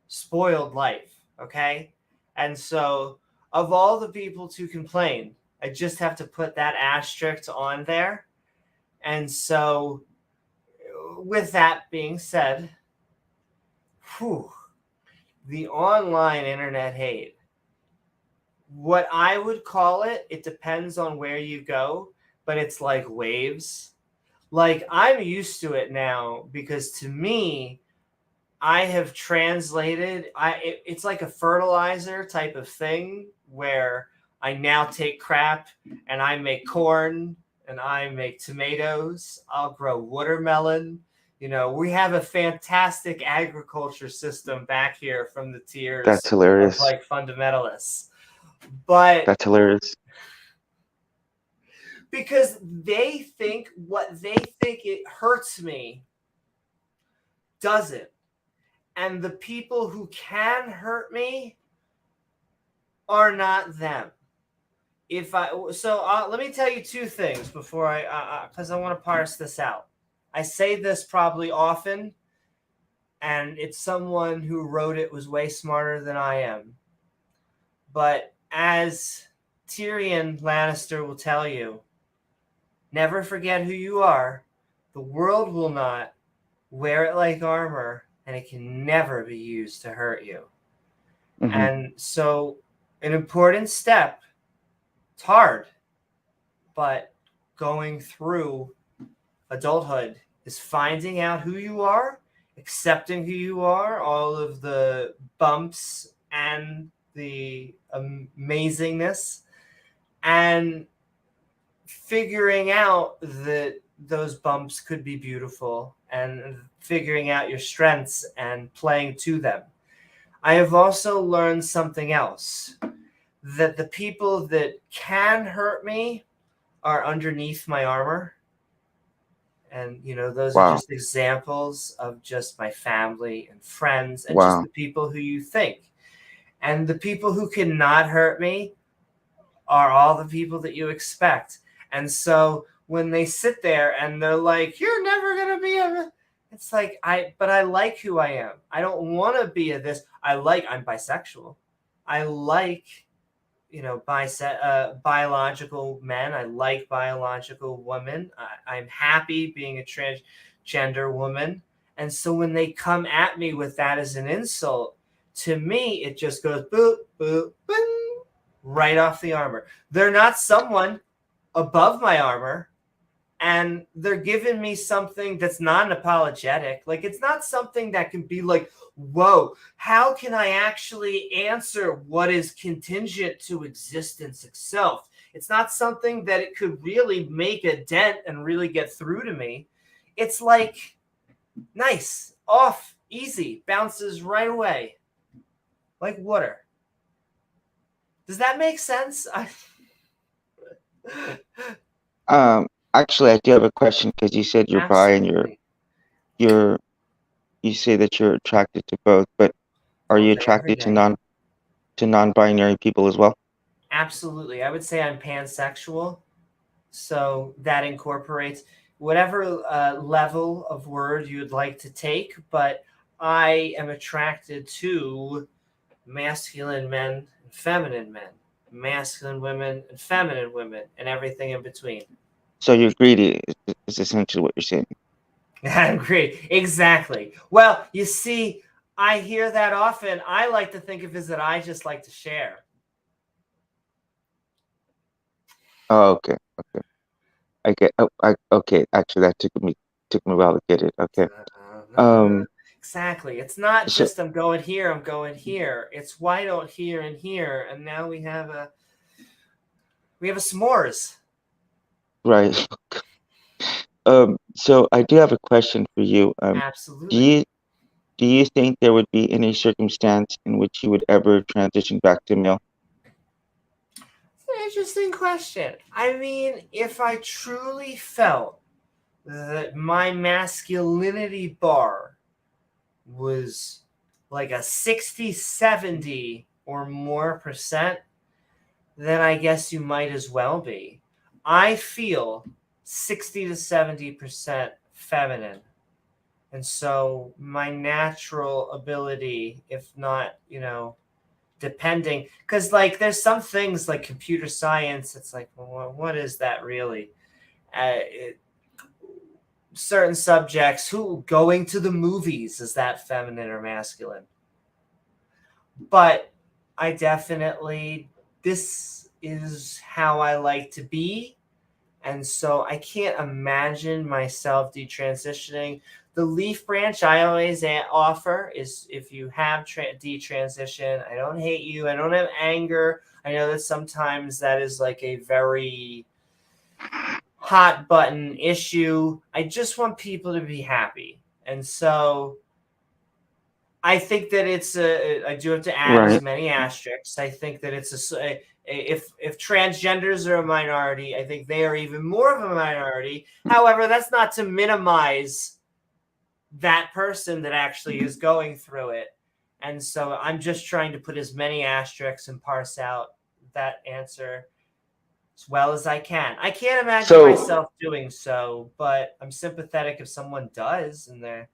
B: spoiled life. Okay, and so of all the people to complain, I just have to put that asterisk on there. And so, with that being said, the online internet hate, what I would call it, it depends on where you go, but it's like waves. Like, I'm used to it now because to me, I have translated, it's like a fertilizer type of thing where I now take crap and I make corn and I make tomatoes. I'll grow watermelon. You know, we have a fantastic agriculture system back here from the tiers
A: That's
B: of
A: hilarious.
B: like fundamentalists. But
A: that's hilarious.
B: Because they think what they think it hurts me doesn't. And the people who can hurt me are not them. Let me tell you two things before because I want to parse this out. I say this probably often, and it's someone who wrote it was way smarter than I am. But as Tyrion Lannister will tell you, never forget who you are. The world will not. Wear it like armor, and it can never be used to hurt you.
A: Mm-hmm.
B: And so an important step, it's hard, but going through adulthood is finding out who you are, accepting who you are, all of the bumps and the amazingness, and figuring out that those bumps could be beautiful and figuring out your strengths and playing to them. I have also learned something else, that the people that can hurt me are underneath my armor. And, you know, those are just examples of just my family and friends and just the people who you think. And the people who cannot hurt me are all the people that you expect. And so when they sit there and they're like, you're never going to be it's like, but I like who I am. I don't want to be this. I'm bisexual. I like, you know, biological men. I like biological women. I'm happy being a transgender woman. And so when they come at me with that as an insult, to me, it just goes boop, boop, boop, right off the armor. They're not someone above my armor, and they're giving me something that's non-apologetic. Like, it's not something that can be like, whoa, how can I actually answer what is contingent to existence itself? It's not something that it could really make a dent and really get through to me. It's like, nice, off, easy, bounces right away, like water. Does that make sense?
A: Actually, I do have a question because you said you're bi and you say that you're attracted to both, but are you attracted to non-binary people as well?
B: Absolutely. I would say I'm pansexual. So that incorporates whatever level of word you would like to take, but I am attracted to masculine men and feminine men, masculine women and feminine women, and everything in between.
A: So you're greedy is essentially what you're saying.
B: I'm greedy. Exactly. Well, you see, I hear that often. I like to think of it as that I just like to share.
A: Oh, okay. I get. Oh, okay. Actually, that took me a while to get it. Okay.
B: No, exactly. It's not
A: So
B: just I'm going here, I'm going here. It's why don't here and here, and now we have a s'mores.
A: right. So I do have a question for you. Do
B: Absolutely.
A: you do you think there would be any circumstance in which you would ever transition back to male?
B: It's an interesting question. I mean, if I truly felt that my masculinity bar was like a 60, 70 or more percent, then I guess you might as well be. I feel 60 to 70% feminine. And so my natural ability, if not, depending, because like there's some things like computer science, it's like, well, what is that really? Certain subjects, who going to the movies, is that feminine or masculine? But I definitely, this is how I like to be. And so I can't imagine myself detransitioning. The leaf branch I always offer is, if you have detransition, I don't hate you. I don't have anger. I know that sometimes that is like a very hot button issue. I just want people to be happy. And so I think that I do have to add as
A: Right.
B: many asterisks. I think that if transgenders are a minority, I think they are even more of a minority. However, that's not to minimize that person that actually is going through it. And so I'm just trying to put as many asterisks and parse out that answer as well as I can. I can't imagine
A: So
B: myself doing so, but I'm sympathetic if someone does, and they're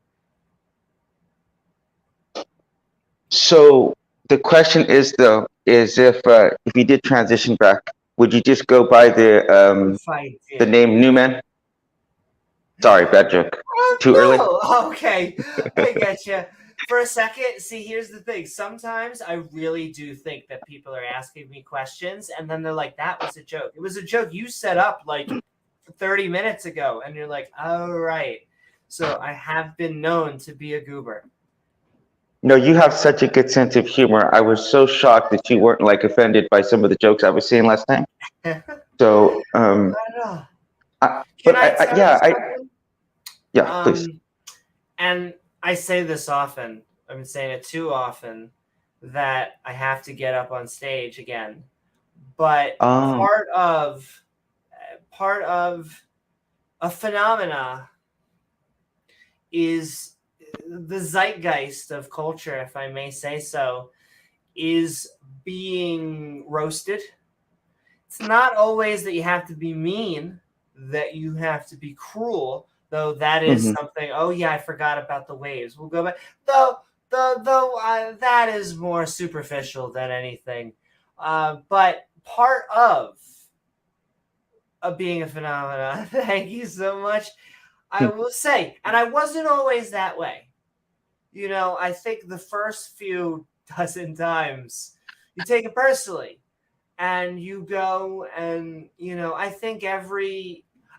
A: so the question is though, is if you did transition back, would you just go by
B: if I
A: the
B: did.
A: name Newman? Sorry, bad joke. Too early?
B: Oh, no. Okay. I get you. For a second, see, here's the thing. Sometimes I really do think that people are asking me questions, and then they're like, that was a joke. It was a joke you set up like 30 minutes ago, and you're like, all right. So I have been known to be a goober.
A: No, you have such a good sense of humor. I was so shocked that you weren't like offended by some of the jokes I was saying last time.
B: I
A: So,
B: don't know. Can
A: but
B: I tell you
A: yeah,
B: something?
A: yeah, please.
B: Um, and I say this often. I've been saying it too often that I have to get up on stage again. But
A: Um,
B: part of a phenomena is the zeitgeist of culture, if I may say so, is being roasted. It's not always that you have to be mean, that you have to be cruel, though that is
A: mhm.
B: something. Oh yeah, I forgot about the waves. We'll go back. That is more superficial than anything. But part of being a phenomenon. Thank you so much. I will say, and I wasn't always that way. I think the first few dozen times you take it personally, and you go, and I think I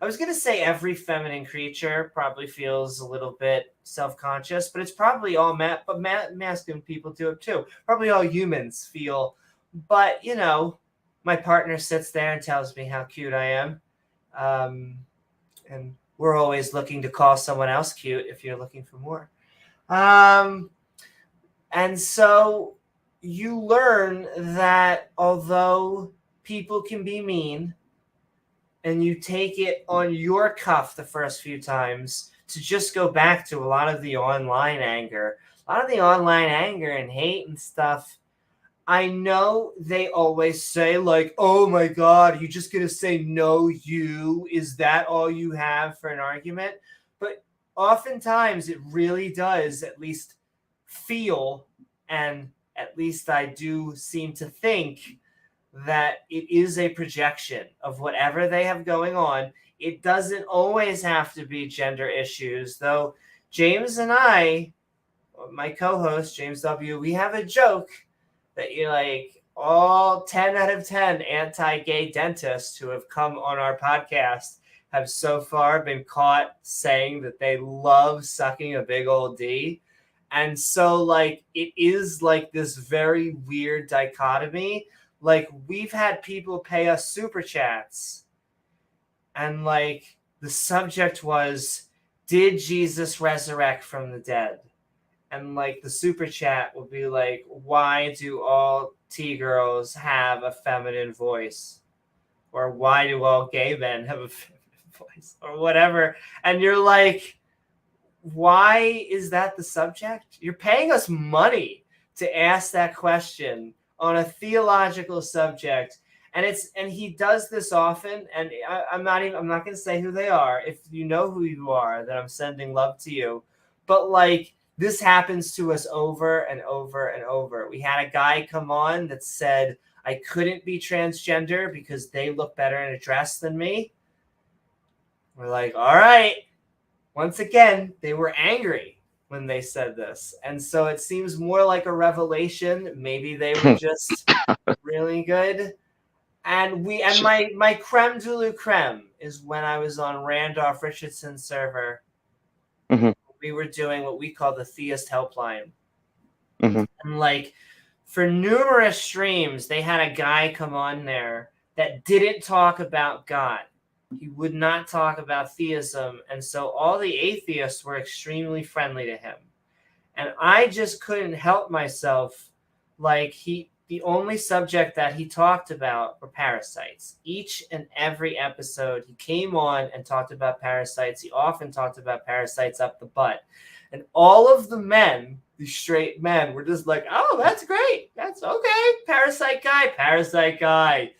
B: was going to say every feminine creature probably feels a little bit self-conscious, but it's probably all masculine people do it too. Probably all humans feel. But my partner sits there and tells me how cute I am. And we're always looking to call someone else cute if you're looking for more. Um, and so you learn that although people can be mean, and you take it on your cuff the first few times, to just go back to a lot of the online anger. A lot of the online anger and hate and stuff, I know they always say, like, oh my God, you just going to say no, you? Is that all you have for an argument? But oftentimes it really does at least feel, and at least I do seem to think, that it is a projection of whatever they have going on. It doesn't always have to be gender issues, though. James and I, my co-host, James W., we have a joke that you're like, all 10 out of 10 anti-gay dentists who have come on our podcast have so far been caught saying that they love sucking a big old D. And so, like, it is like this very weird dichotomy. Like, we've had people pay us super chats, and like the subject was, did Jesus resurrect from the dead? And like the super chat would be like, why do all T girls have a feminine voice? Or why do all gay men have a feminine voice? Or whatever. And you're like, why is that the subject? You're paying us money to ask that question on a theological subject. And he does this often, and I'm not going to say who they are. If you know who you are, then I'm sending love to you. But like, this happens to us over and over and over. We had a guy come on that said I couldn't be transgender because they look better in a dress than me. We're like, all right. Once again, they were angry when they said this. And so it seems more like a revelation. Maybe they were just really good. And my creme de la creme is when I was on Randolph Richardson's server.
A: Mm-hmm.
B: We were doing what we call the Theist Helpline.
A: Mm-hmm.
B: And like, for numerous streams, they had a guy come on there that didn't talk about God. He would not talk about theism. And so all the atheists were extremely friendly to him. And I just couldn't help myself. Like, the only subject that he talked about were parasites. Each and every episode, he came on and talked about parasites. He often talked about parasites up the butt. And all of the men, the straight men, were just like, oh, that's great. That's okay. Parasite guy.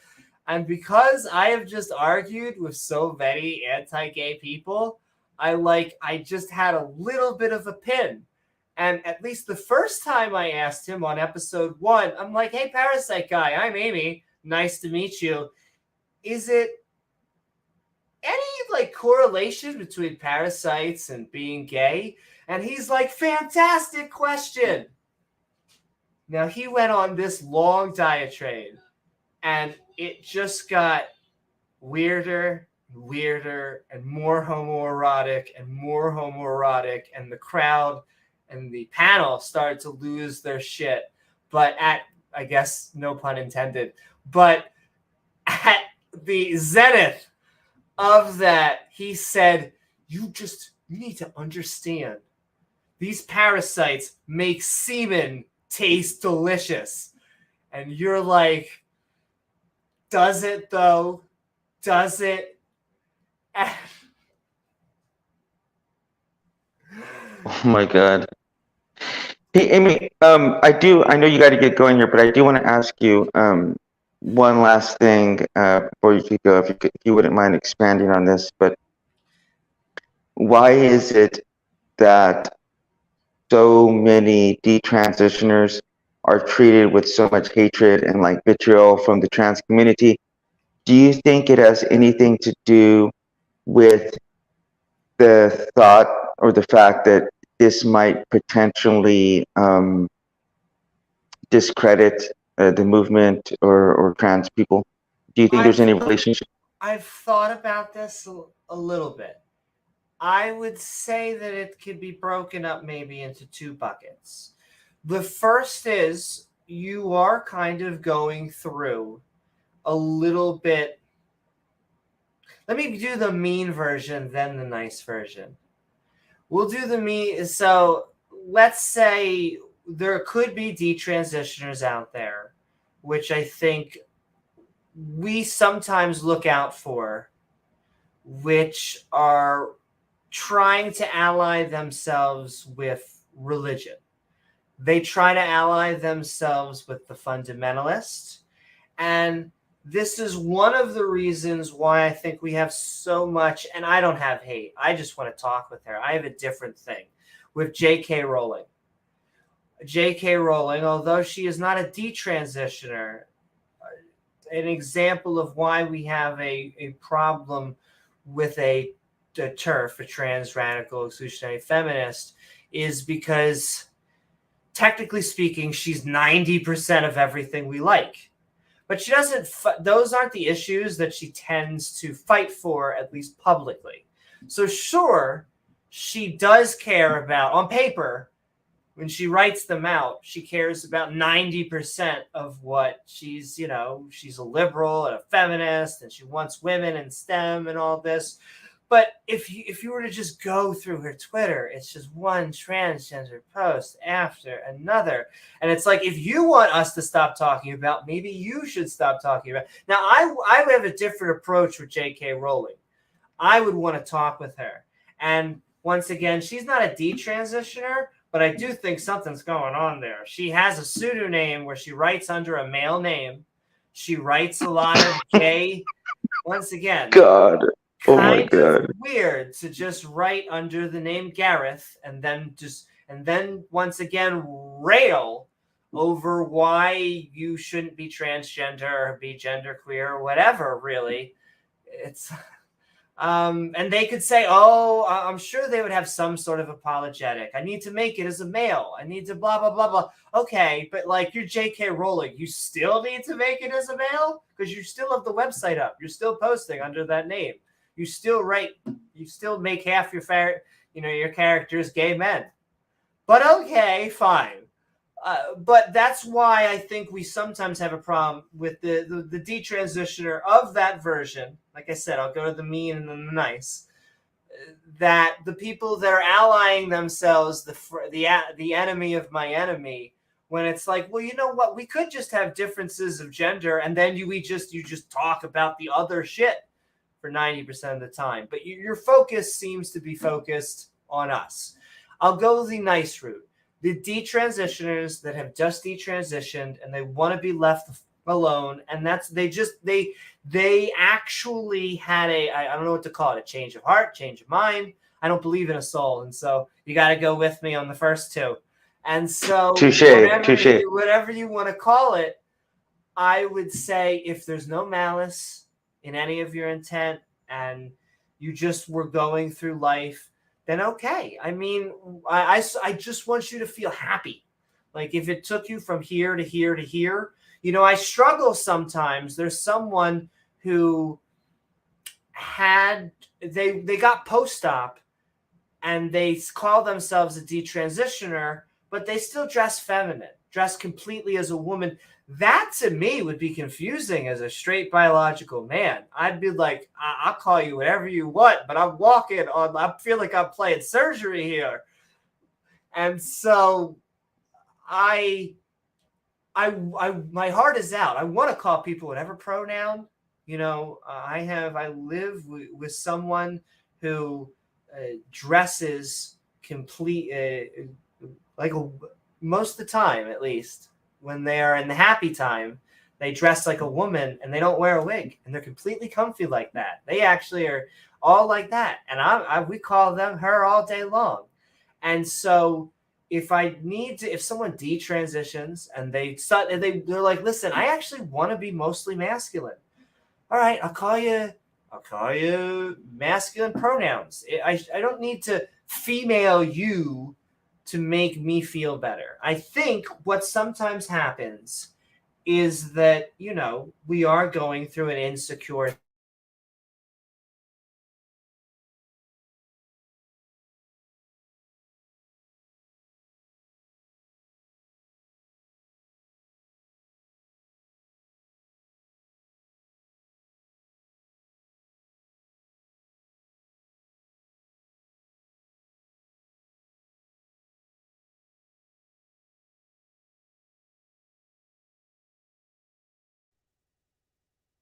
B: And because I have just argued with so many anti-gay people, I just had a little bit of a pin. And at least the first time I asked him on episode 1, I'm like, hey, Parasite Guy, I'm Amy. Nice to meet you. Is it any like correlation between parasites and being gay? And he's like, fantastic question. Now, he went on this long diatribe, and it just got weirder, and more homoerotic, and the crowd and the panel started to lose their shit. But I guess, no pun intended, but at the zenith of that, he said, you need to understand, these parasites make semen taste delicious. And you're like, does it though? Does it?
A: Oh my God. Hey, Amy, I know you got to get going here, but I do want to ask you one last thing before you could go, if you wouldn't mind expanding on this. But why is it that so many detransitioners are treated with so much hatred and like vitriol from the trans community? Do you think it has anything to do with the thought or the fact that this might potentially discredit the movement or trans people? Do you think there's any relationship?
B: I've thought about this a little bit. I would say that it could be broken up maybe into 2 buckets. The first is, you are kind of going through a little bit. Let me do the mean version, then the nice version. We'll do the mean. So let's say there could be detransitioners out there, which I think we sometimes look out for, which are trying to ally themselves with religion. They try to ally themselves with the fundamentalists. And this is one of the reasons why I think we have so much, and I don't have hate. I just want to talk with her. I have a different thing with J.K. Rowling. J.K. Rowling, although she is not a detransitioner, an example of why we have a problem with a TERF, a trans radical exclusionary feminist, is because technically speaking, she's 90% of everything we like. but she doesn't. Those aren't the issues that she tends to fight for, at least publicly. So sure, she does care about, on paper, when she writes them out, she cares about 90% of what she's, she's a liberal and a feminist, and she wants women in STEM and all this. But if you were to just go through her Twitter, it's just one transgender post after another. And it's like, if you want us to stop talking about, maybe you should stop talking about. Now, I have a different approach with J.K. Rowling. I would want to talk with her. And once again, she's not a detransitioner, but I do think something's going on there. She has a pseudonym where she writes under a male name. She writes a lot of gay. Once again,
A: God. Oh my
B: kind
A: God.
B: of weird to just write under the name Gareth and then once again rail over why you shouldn't be transgender or be genderqueer or whatever. Really, it's and they could say, oh, I'm sure they would have some sort of apologetic. I need to make it as a male. I need to blah, blah, blah, blah. Okay, but like, you're J.K. Rowling. You still need to make it as a male? Because you still have the website up. You're still posting under that name. You still write, you still make half your your characters gay men. But okay, fine. But that's why I think we sometimes have a problem with the detransitioner of that version. Like I said, I'll go to the mean and then the nice. That the people that are allying themselves, the enemy of my enemy, when it's like, well, you know what? We could just have differences of gender, and then you just talk about the other shit for 90% of the time. But your focus seems to be focused on us. I'll go the nice route. The detransitioners that have just detransitioned and they want to be left alone, and they actually had I don't know what to call it, a change of heart, change of mind. I don't believe in a soul, and so you got to go with me on the first two. And so whatever you want to call it, I would say if there's no malice in any of your intent and you just were going through life, then okay. I mean, I just want you to feel happy. Like if it took you from here to here to here, I struggle sometimes. There's someone who they got post-op and they call themselves a detransitioner, but they still dress feminine, dress completely as a woman. That to me would be confusing as a straight biological man. I'd be like, I'll call you whatever you want, but I'm walking on, I feel like I'm playing surgery here. And so my heart is out. I want to call people whatever pronoun. I live with someone who dresses most of the time, at least when they are in the happy time, they dress like a woman and they don't wear a wig and they're completely comfy like that. They actually are all like that. And we call them her all day long. And so if someone detransitions and they're like, listen, I actually want to be mostly masculine. All right, I'll call you masculine pronouns. I don't need to female you to make me feel better. I think what sometimes happens is that, we are going through an insecure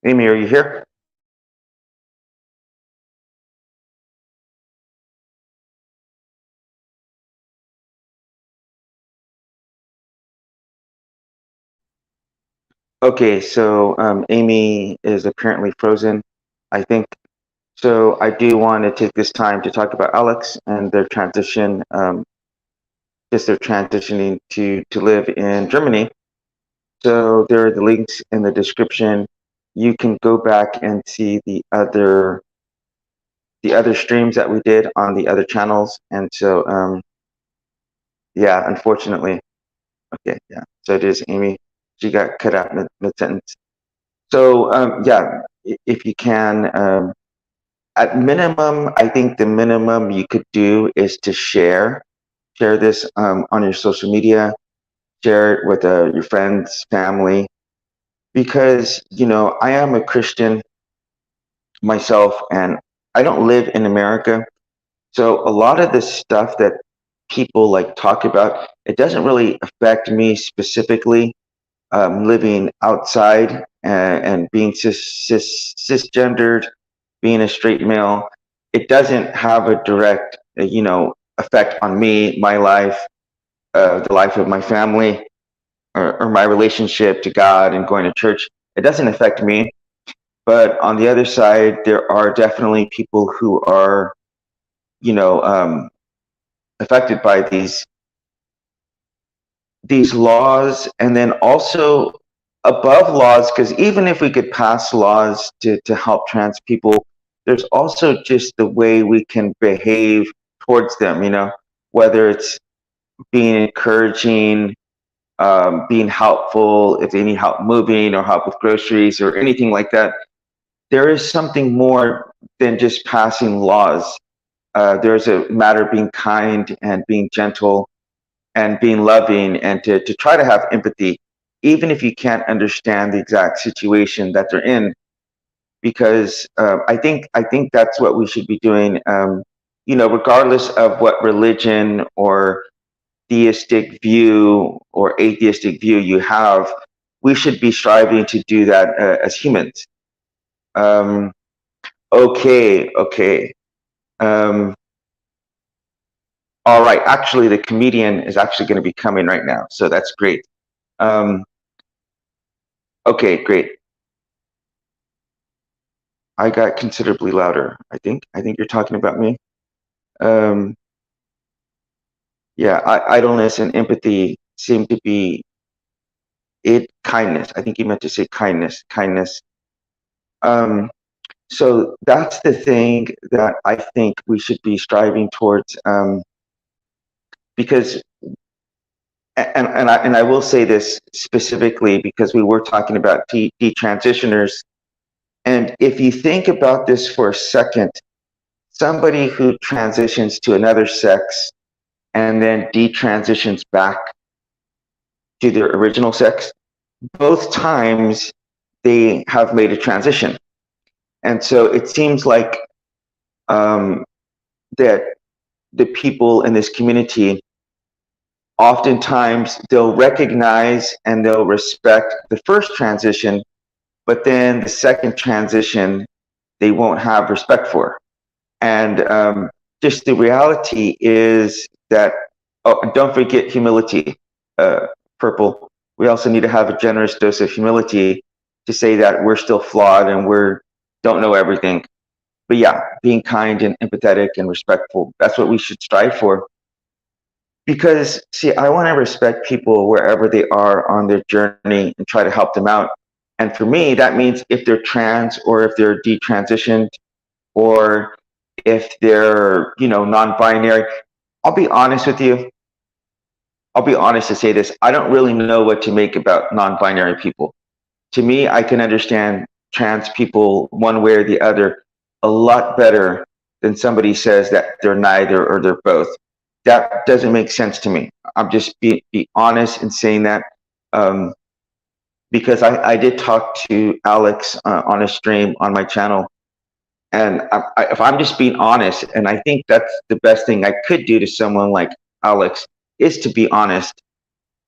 A: Amy, are you here? Okay, so Amy is apparently frozen, I think. So I do want to take this time to talk about Alex and their transition, just their transitioning to live in Germany. So there are the links in the description. You can go back and see the other streams that we did on the other channels. And so yeah, unfortunately. Okay, yeah. So it is Amy. She got cut out mid sentence. So yeah, if you can, at minimum, I think the minimum you could do is to share this on your social media, share it with your friends, family, because I am a Christian myself, and I don't live in America. So a lot of the stuff that people like talk about, it doesn't really affect me specifically. Living outside and being cisgendered, being a straight male, it doesn't have a direct, effect on me, my life, the life of my family, or my relationship to God and going to church. It doesn't affect me. But on the other side, there are definitely people who are, you know, um, affected by these laws, and then also above laws, because even if we could pass laws to help trans people, there's also just the way we can behave towards them, whether it's being encouraging, being helpful if they need help moving or help with groceries or anything like that. There is something more than just passing laws. There's a matter of being kind and being gentle and being loving, and to try to have empathy, even if you can't understand the exact situation that they're in. Because I think that's what we should be doing. Regardless of what religion or theistic view or atheistic view you have, we should be striving to do that as humans. Um, okay, okay. Um, all right. Actually, the comedian is actually going to be coming right now, so that's great. Um, okay, great. I got considerably louder. I think you're talking about me. Um, yeah, idleness and empathy seem to be it. Kindness. I think you meant to say kindness. Kindness. Um, so that's the thing that I think we should be striving towards. Because, and I will say this specifically because we were talking about detransitioners, and if you think about this for a second, somebody who transitions to another sex and then detransitions back to their original sex, both times they have made a transition. And so it seems like um, that the people in this community, oftentimes they'll recognize and they'll respect the first transition, but then the second transition they won't have respect for. And just the reality is that, oh, and don't forget humility, Purple. We also need to have a generous dose of humility to say that we're still flawed and we don't know everything. But yeah, being kind and empathetic and respectful, that's what we should strive for. Because, see, I want to respect people wherever they are on their journey and try to help them out. And for me, that means if they're trans or if they're detransitioned or if they're, non-binary. I'll be honest with you. I'll be honest to say this. I don't really know what to make about non-binary people. To me, I can understand trans people one way or the other a lot better than somebody says that they're neither or they're both. That doesn't make sense to me. I'm just be honest in saying that. Um, because I did talk to Alex on a stream on my channel. And if I'm just being honest, and I think that's the best thing I could do to someone like Alex is to be honest.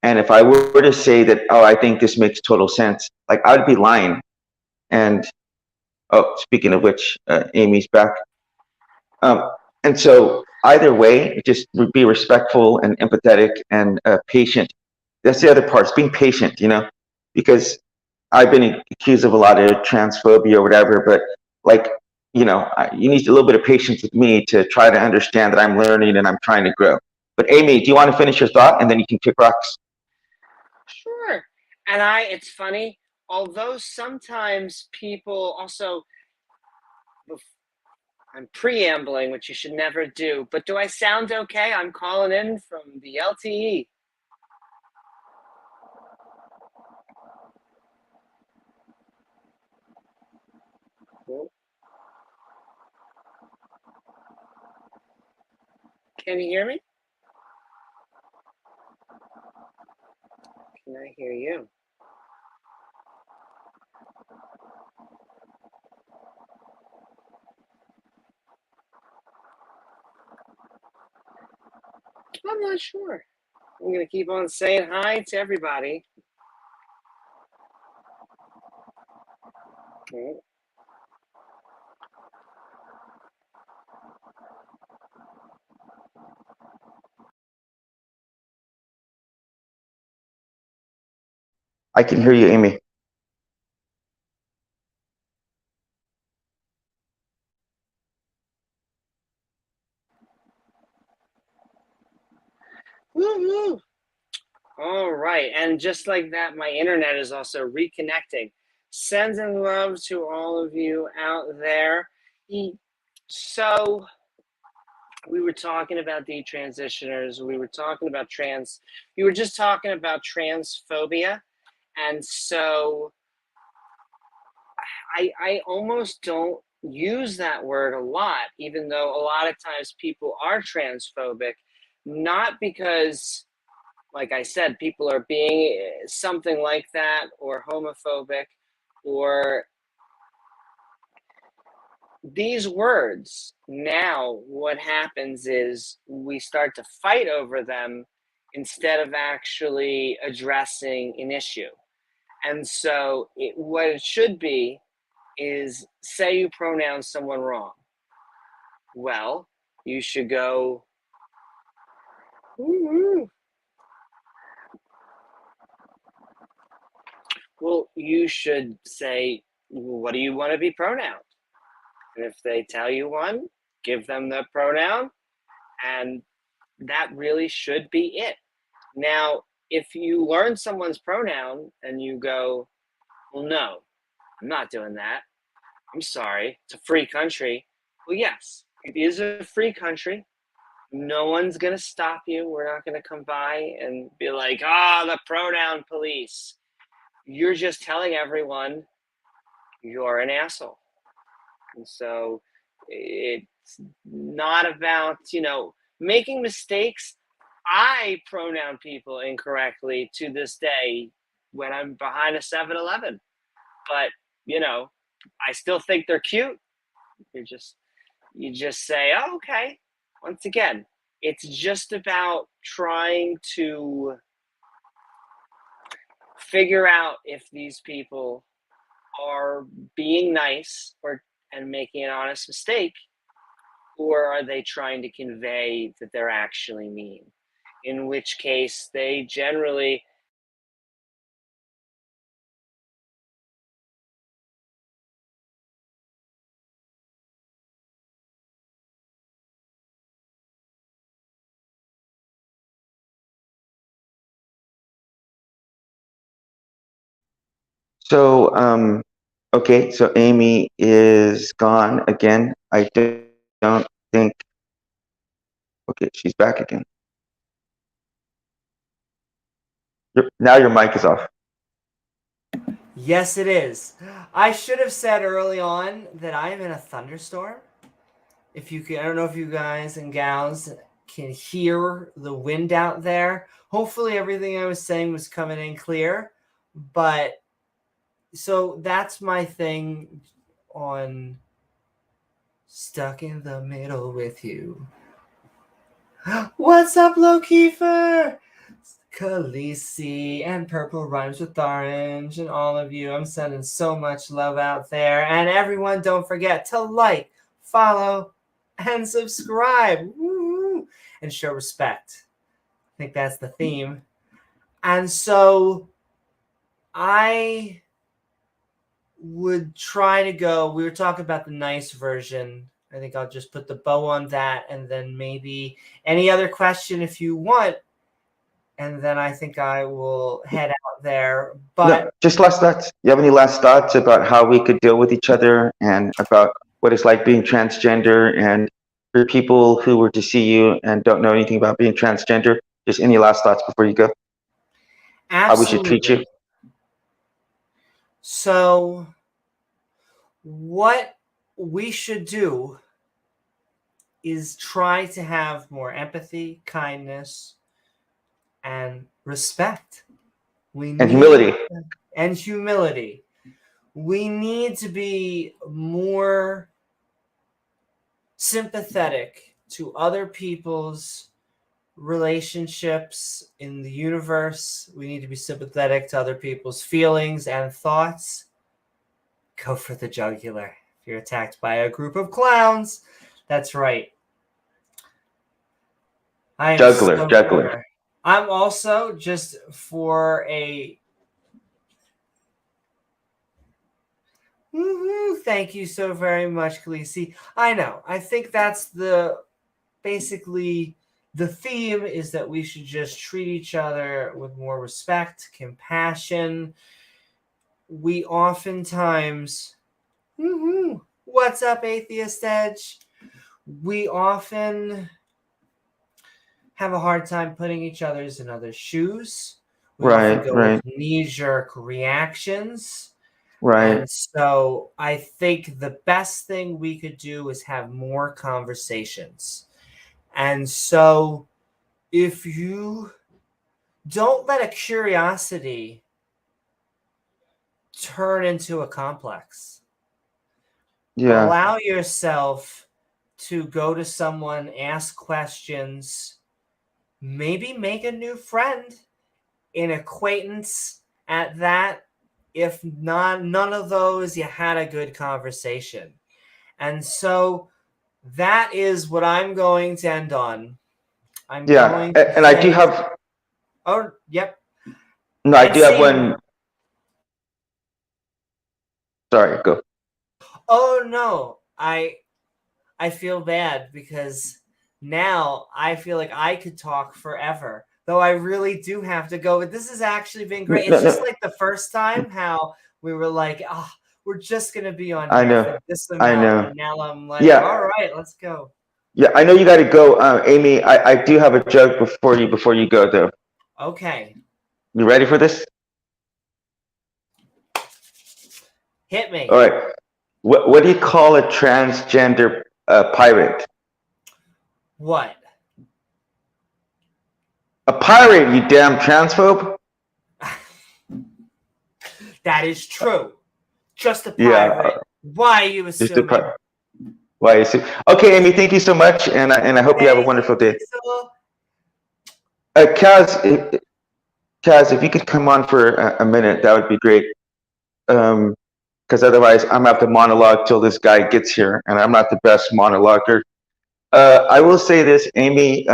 A: And if I were to say that, oh, I think this makes total sense, like I would be lying. And oh, speaking of which, Amy's back. Um, and so either way, just be respectful and empathetic and patient. That's the other part, is being patient, because I've been accused of a lot of transphobia or whatever, but like, you need a little bit of patience with me to try to understand that I'm learning and I'm trying to grow. But Amy, do you want to finish your thought and then you can kick rocks?
B: Sure. And it's funny, although sometimes people also, I'm preambling, which you should never do, but do I sound okay? I'm calling in from the LTE.
C: Can you hear me? Can I hear you? I'm not sure. I'm going to keep on saying hi to everybody. Okay.
A: I can hear you, Amy.
C: Woo-hoo. All right. And just like that, my internet is also reconnecting. Sending love to all of you out there. So we were talking about detransitioners. We were talking about you were just talking about transphobia. And so I almost don't use that word a lot, even though a lot of times people are transphobic, not because, like I said, people are being something like that or homophobic or these words. Now, what happens is we start to fight over them instead of actually addressing an issue. And so, what it should be is say you pronounce someone wrong. Well, you should go, "Ooh." Well, you should say, what do you want to be pronounced? And if they tell you one, give them the pronoun, and that really should be it. Now, if you learn someone's pronoun and you go, well, no, I'm not doing that. I'm sorry, it's a free country. Well, yes, it is a free country. No one's going to stop you. We're not going to come by and be like, the pronoun police. You're just telling everyone you're an asshole. And so it's not about, making mistakes. I pronoun people incorrectly to this day when I'm behind a 7-Eleven. But, I still think they're cute. You just say, oh, okay. Once again, it's just about trying to figure out if these people are being nice and making an honest mistake, or are they trying to convey that they're actually mean? In which case, they generally
A: So, okay, so Amy is gone again. I don't think. Okay, she's back again. Now your mic is off.
B: Yes, it is. I should have said early on that I am in a thunderstorm. If you can, I don't know if you guys and gals can hear the wind out there. Hopefully, everything I was saying was coming in clear. But so that's my thing on Stuck in the Middle with You. What's up, Low Kiefer? Khaleesi and Purple Rhymes with Orange and all of you. I'm sending so much love out there. And everyone, don't forget to like, follow, and subscribe. Woo! And show respect. I think that's the theme. And so I would try to go. We were talking about the nice version. I think I'll just put the bow on that and then maybe any other question if you want. And then I think I will head out there. But
A: No, just last thoughts. You have any last thoughts about how we could deal with each other and about what it's like being transgender and for people who were to see you and don't know anything about being transgender? Just any last thoughts before you go? How we should treat you?
B: absolutely. So what we should do is try to have more empathy, kindness, and respect.
A: And humility.
B: And humility. We need to be more sympathetic to other people's relationships in the universe. We need to be sympathetic to other people's feelings and thoughts. Go for the jugular if you're attacked by a group of clowns. That's right. I am
A: Jugular.
B: I'm also, just for a thank you so very much, Khaleesi. I know. I think that's basically the theme, is that we should just treat each other with more respect, compassion. We oftentimes, what's up, Atheist Edge? We often have a hard time putting each other's in other's shoes. We often go with knee-jerk reactions.
A: Right.
B: And so I think the best thing we could do is have more conversations. And so if you don't let a curiosity turn into a complex, allow yourself to go to someone, ask questions, maybe make a new friend, an acquaintance at that. If none of those, you had a good conversation. And so that is what I'm going to end on. I do have... Oh, yep.
A: No, I do have one. Sorry, go.
B: Oh, no. I feel bad because now I feel like I could talk forever. Though I really do have to go, but this has actually been great. It's just like the first time, how we were like, we're just going to be on here for this amount.
A: I know.
B: And now I'm like, all right, let's go.
A: Yeah, I know you got to go. Amy, I do have a joke before you go, though.
B: Okay.
A: You ready for this?
B: Hit me.
A: All right. What do you call a transgender pirate?
B: What?
A: A pirate, you damn transphobe.
B: That is true. Just a pirate. Why are you assuming?
A: Why you assuming? Okay, Amy, thank you so much, and I hope you have a wonderful day. Kaz, if you could come on for a minute, that would be great. Because otherwise, I'm gonna have to monologue till this guy gets here, and I'm not the best monologuer. I will say this, Amy.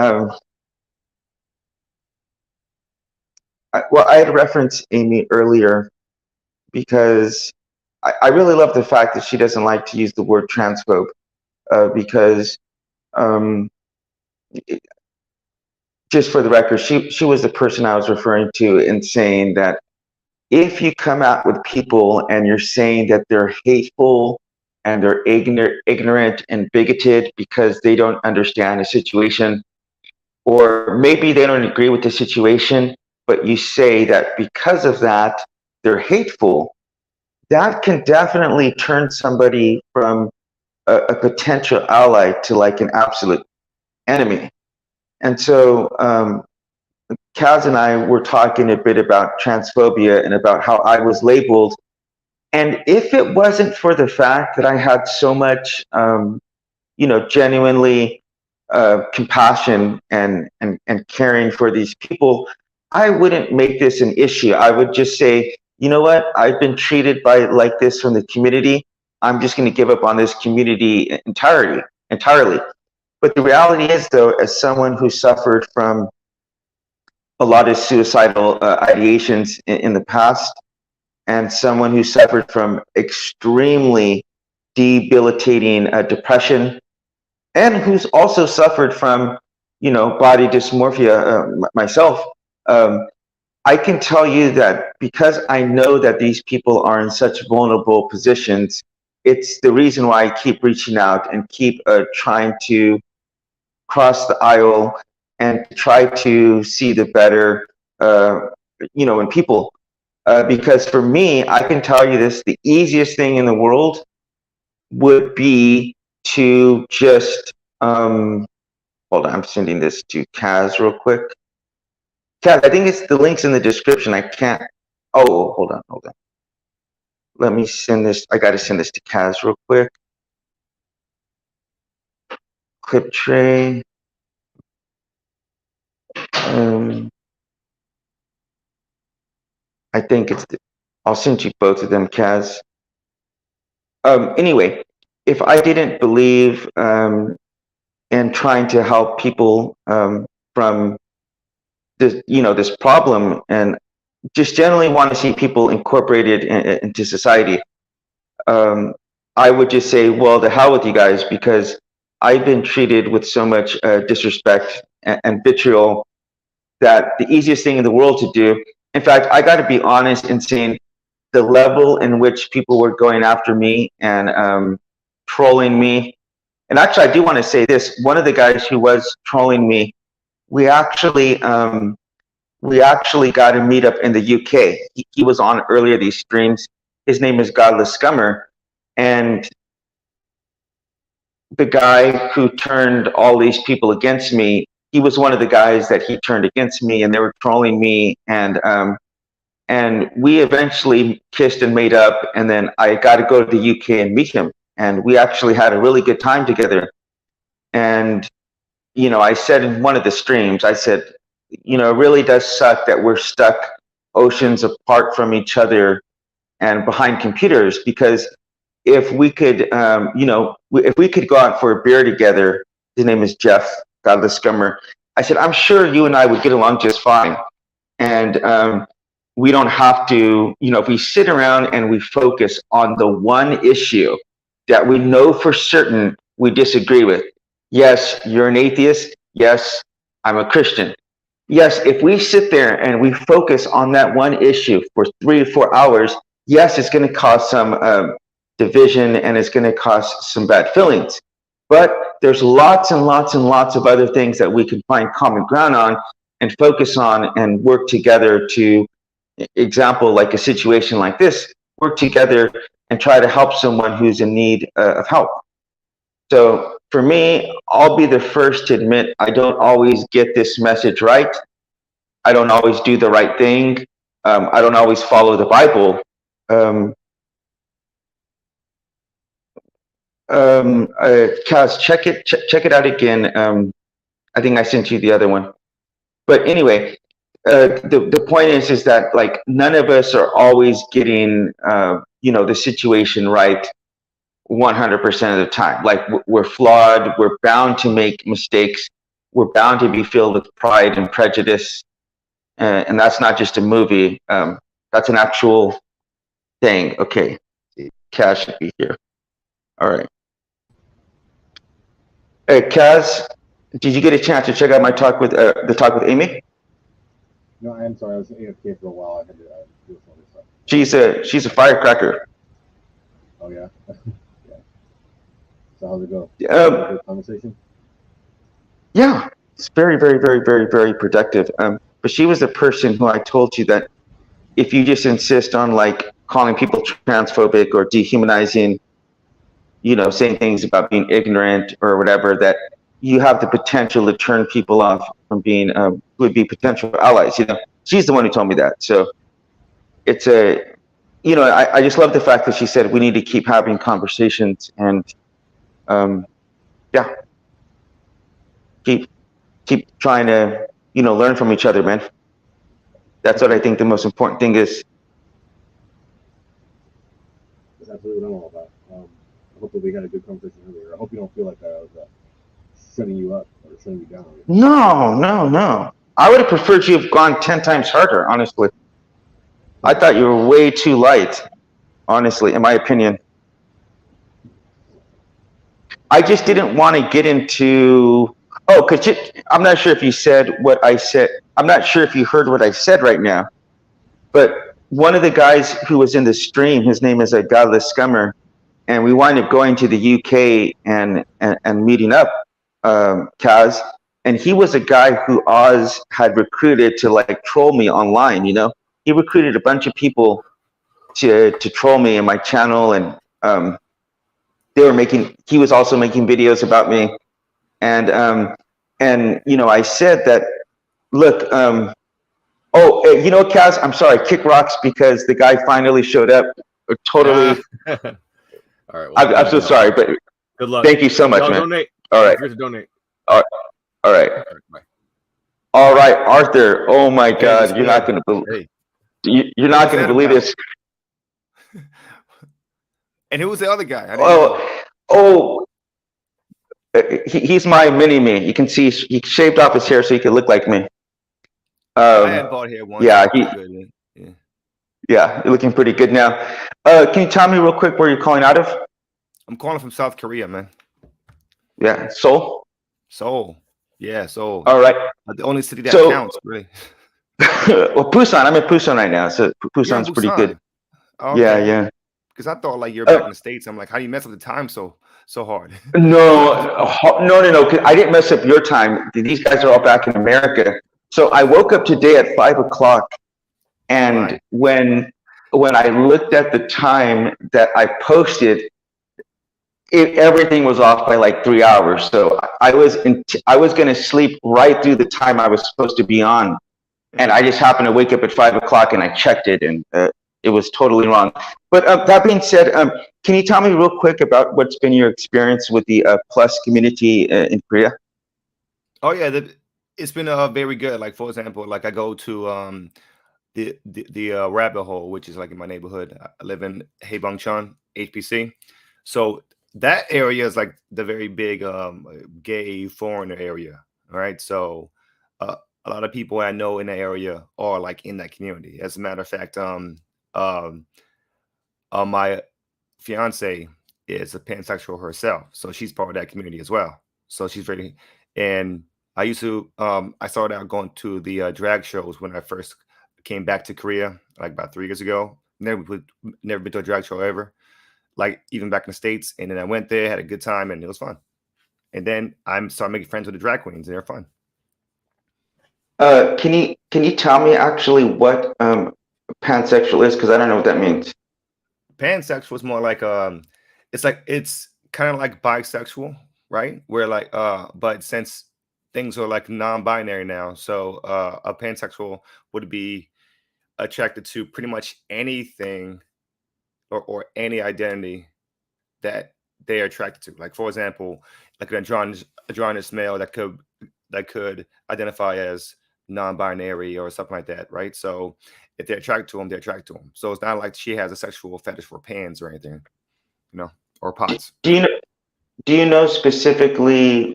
A: I had referenced Amy earlier because I really love the fact that she doesn't like to use the word transphobe, because just for the record, she was the person I was referring to in saying that if you come out with people and you're saying that they're hateful and they're ignorant and bigoted because they don't understand the situation, or maybe they don't agree with the situation, but you say that because of that, they're hateful, that can definitely turn somebody from a potential ally to like an absolute enemy. And so Kaz and I were talking a bit about transphobia and about how I was labeled. And if it wasn't for the fact that I had so much, genuinely compassion and caring for these people, I wouldn't make this an issue. I would just say, you know what? I've been treated like this from the community. I'm just going to give up on this community entirely. But the reality is, though, as someone who suffered from a lot of suicidal ideations in the past, and someone who suffered from extremely debilitating depression, and who's also suffered from, body dysmorphia myself, I can tell you that because I know that these people are in such vulnerable positions, it's the reason why I keep reaching out and keep trying to cross the aisle and try to see the better, in people. Because for me, I can tell you this, the easiest thing in the world would be to just hold on, I'm sending this to Kaz real quick. Kaz, I think it's the links in the description. I can't. Oh, hold on. Let me send this. I got to send this to Kaz real quick. Clip tray. I think I'll send you both of them, Kaz. Anyway, if I didn't believe in trying to help people from this, this problem, and just generally want to see people incorporated into society, I would just say, well, the hell with you guys, because I've been treated with so much disrespect and vitriol that the easiest thing in the world to do. In fact, I got to be honest in saying the level in which people were going after me and trolling me. And actually, I do want to say this. One of the guys who was trolling me, we actually got to meet up in the UK. He was on earlier these streams. His name is Godless Scummer. And the guy who turned all these people against me, he was one of the guys that he turned against me, and they were trolling me. And we eventually kissed and made up, and then I got to go to the UK and meet him. And we actually had a really good time together. And, I said in one of the streams, I said, it really does suck that we're stuck oceans apart from each other and behind computers, because if we could, if we could go out for a beer together, his name is Jeff, Godless Scummer. I said, I'm sure you and I would get along just fine. And we don't have to, if we sit around and we focus on the one issue that we know for certain we disagree with. Yes, you're an atheist. Yes, I'm a Christian. Yes, if we sit there and we focus on that one issue for 3 or 4 hours, yes, it's going to cause some division, and it's going to cause some bad feelings. But there's lots and lots and lots of other things that we can find common ground on and focus on and work together to, example, like a situation like this, work together and try to help someone who's in need of help. So for me, I'll be the first to admit I don't always get this message right. I don't always do the right thing. I don't always follow the Bible. Kaz, check it out again. I think I sent you the other one. But anyway, the point is that like none of us are always getting the situation right 100% of the time. Like we're flawed. We're bound to make mistakes. We're bound to be filled with pride and prejudice. And that's not just a movie. That's an actual thing. Okay, Kaz should be here. All right. Hey, Kaz, did you get a chance to check out my talk with the talk with Amy?
D: No, I am sorry. I was AFK for a while. I had to do some other stuff.
A: She's a firecracker.
D: Oh yeah. Yeah. So how's it go?
A: Good
D: Conversation.
A: Yeah, it's very, very, very, very, very productive. But she was the person who I told you that if you just insist on like calling people transphobic or dehumanizing, saying things about being ignorant or whatever, that you have the potential to turn people off from being, who would be potential allies. She's the one who told me that. So it's I just love the fact that she said we need to keep having conversations and, keep trying to, learn from each other, man. That's what I think the most important thing is.
D: That's absolutely what I'm all about. Hopefully we had a good conversation earlier. I hope you don't feel like I was shutting you up or shutting you down.
A: No. I would have preferred you have gone 10 times harder, honestly. I thought you were way too light, honestly, in my opinion. I just didn't want to get into, I'm not sure if you said what I said. I'm not sure if you heard what I said right now, but one of the guys who was in the stream, his name is a Godless Scummer, and we wound up going to the UK and meeting up, Kaz, and he was a guy who Oz had recruited to like troll me online. He recruited a bunch of people to troll me in my channel, and he was also making videos about me, and you know, I said that, look, you know, Kaz, I'm sorry, kick rocks, because the guy finally showed up. Totally.
D: All right. Well,
A: I'm so sorry, but
D: good luck.
A: thank you so much,
D: Y'all
A: man.
D: donate.
A: All right.
D: Don't forget to donate.
A: All right.
D: All right. Bye.
A: All right, Arthur. Oh my
D: Hey,
A: God, you're not going to believe. You're not going to believe this.
E: And who was the other guy? I didn't know.
A: Oh, he's my mini me. You can see he shaved off his hair so he could look like me.
E: I had bald hair once.
A: Yeah,
E: good,
A: yeah, you're looking pretty good now. Can you tell me real quick where you're calling out of?
E: I'm calling from South Korea, man.
A: Yeah, Seoul.
E: Seoul. Yeah, Seoul.
A: All right.
E: The only city that counts, really.
A: Well, Busan. I'm in Busan right now, so Busan's pretty good.
E: Okay.
A: Yeah.
E: Because I thought like you're back in the States. I'm like, how do you mess up the time so hard?
A: No. 'Cause I didn't mess up your time. These guys are all back in America. So I woke up today at 5 o'clock, and when I looked at the time that I posted, everything was off by like 3 hours. So I was going to sleep right through the time I was supposed to be on, and I just happened to wake up at 5 o'clock, and I checked it, and it was totally wrong. But that being said, can you tell me real quick about what's been your experience with the Plus community in Korea?
E: Oh yeah, it's been very good. Like for example, like I go to the rabbit hole, which is like in my neighborhood. I live in Haebangchon, HPC. So that area is like the very big gay foreigner area. All right. So a lot of people I know in the area are like in that community. As a matter of fact, my fiance is a pansexual herself. So she's part of that community as well. So she's really, and I used to, I started out going to the drag shows when I first came back to Korea, like about 3 years ago. Never been to a drag show ever, like even back in the States. And then I went there, had a good time, and it was fun. And then I started making friends with the drag queens, and they're fun.
A: Can you tell me actually what pansexual is? Because I don't know what that means.
E: Pansexual is more like it's kind of like bisexual, right? Where like but since things are like non-binary now, so a pansexual would be attracted to pretty much anything or any identity that they're attracted to. Like for example, like an androgynous male that could identify as non-binary or something like that, right? So if they're attracted to him, they're attracted to him. So it's not like she has a sexual fetish for pans or anything, or pots.
A: Do you know specifically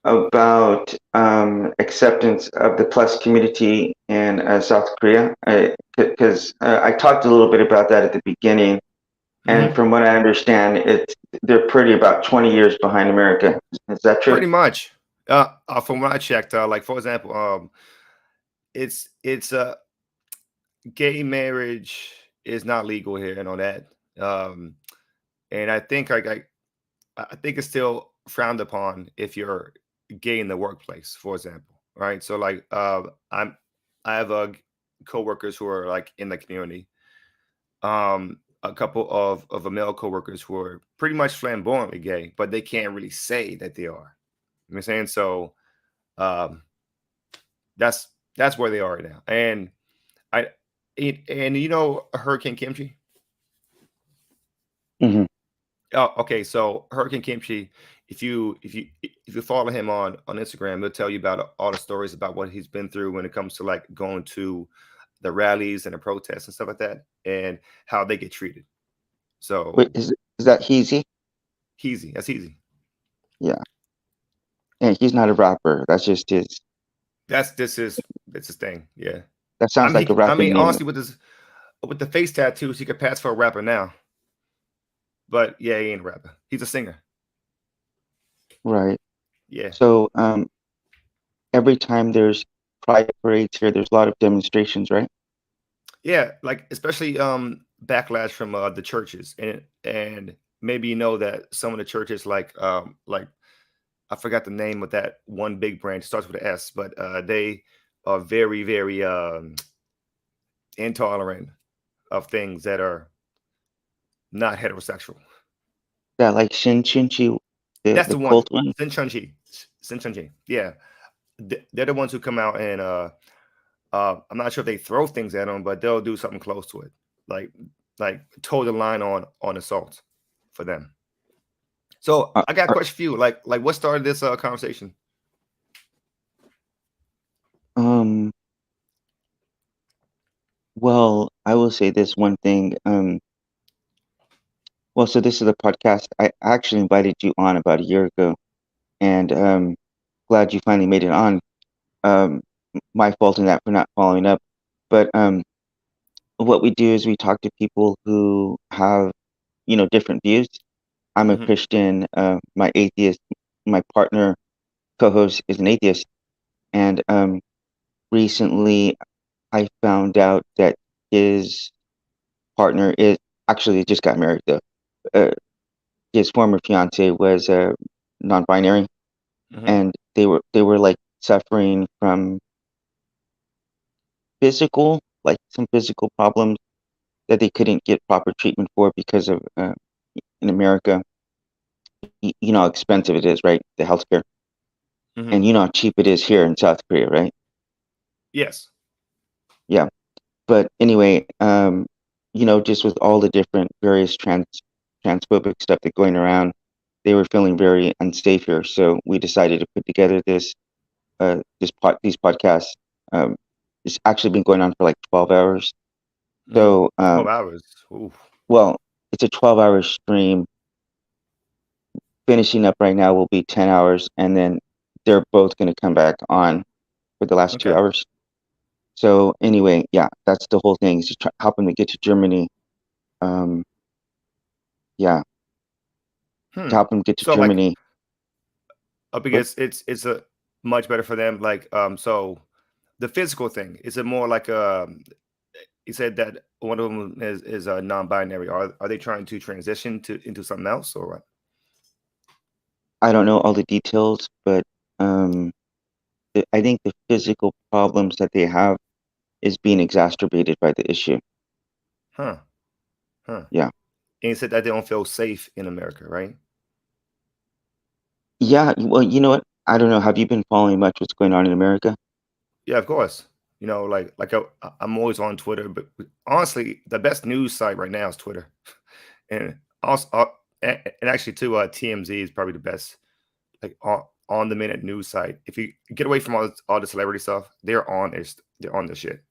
A: about acceptance of the Plus community in South Korea? Because I talked a little bit about that at the beginning, and from what I understand, they're pretty about 20 years behind America. Is that true?
E: Pretty much. From what I checked, like for example, it's gay marriage is not legal here and all that. And I think I think it's still frowned upon if you're gay in the workplace, for example, right? So like I have coworkers who are like in the community. A couple of male coworkers who are pretty much flamboyantly gay, but they can't really say that they are. You know what I'm saying? So that's where they are right now. And you know Hurricane Kimchi?
A: Mm-hmm.
E: Oh, okay. So Hurricane Kimchi, if you follow him on Instagram, he'll tell you about all the stories about what he's been through when it comes to like going to the rallies and the protests and stuff like that, and how they get treated. So
A: wait, is that Heezy?
E: Heezy, that's Heezy.
A: Yeah. And he's not a rapper. That's just his.
E: That's his thing. Yeah.
A: That sounds like a rapper.
E: I mean,
A: name.
E: honestly, with the face tattoos, he could pass for a rapper now. But yeah, he ain't a rapper. He's a singer.
A: Right.
E: Yeah.
A: So every time there's pride parades here, there's a lot of demonstrations, right?
E: Yeah, like especially backlash from the churches, and maybe you know that some of the churches like I forgot the name of that one big branch, starts with an S, but they are very, very intolerant of things that are not heterosexual.
A: that like Shinchunchi,
E: That's
A: the
E: the one.
A: cult one?
E: Sinchunchi. Yeah, they're the ones who come out and I'm not sure if they throw things at them, but they'll do something close to it, like toe the line on assault for them. So
A: Are,
E: I got a
A: are,
E: question for you. Like what started this conversation?
A: um, well, I will say this one thing. Well, so this is a podcast. I actually invited you on about a year ago, and glad you finally made it on. Um, my fault in that for not following up. But what we do is we talk to people who have, different views. I'm a
E: Hmm.
A: Christian. My atheist, my partner, co-host is an atheist, and recently I found out that his partner is actually just got married though. Uh, his former fiance was non-binary,
E: Hmm.
A: and they were like suffering from some physical problems that they couldn't get proper treatment for because of in America, you know how expensive it is, right? The healthcare,
E: Hmm.
A: and you know how cheap it is here in South Korea, right?
E: Yes.
A: Yeah. But anyway, just with all the different various transphobic stuff that's going around, they were feeling very unsafe here. So we decided to put together these podcasts. Um, it's actually been going on for like 12 hours.
E: Hmm.
A: So,
E: 12 hours. Ooh.
A: well, it's a 12-hour stream. Finishing up right now will be 10 hours, and then they're both going to come back on for the last two
E: Okay.
A: hours. So anyway, yeah, that's the whole thing. Is to help them to get to Germany. Um, yeah, to
E: Hmm.
A: help them get to
E: So like
A: Germany. What?
E: because it's a much better for them. Like so the physical thing, is it more like you said that one of them is a non-binary. Are they trying to transition to into something else or what?
A: I don't know all the details, but um, I think the physical problems that they have is being exacerbated by the issue.
E: Huh. Huh.
A: Yeah.
E: And you said that they don't feel safe in America, right?
A: Yeah. Well, you know what? I don't know. Have you been following much what's going on in America?
E: Yeah, of course. You know, I'm always on Twitter, but honestly, the best news site right now is Twitter, and also and actually too, TMZ is probably the best like on the minute news site. If you get away from all the celebrity stuff, they're on this shit.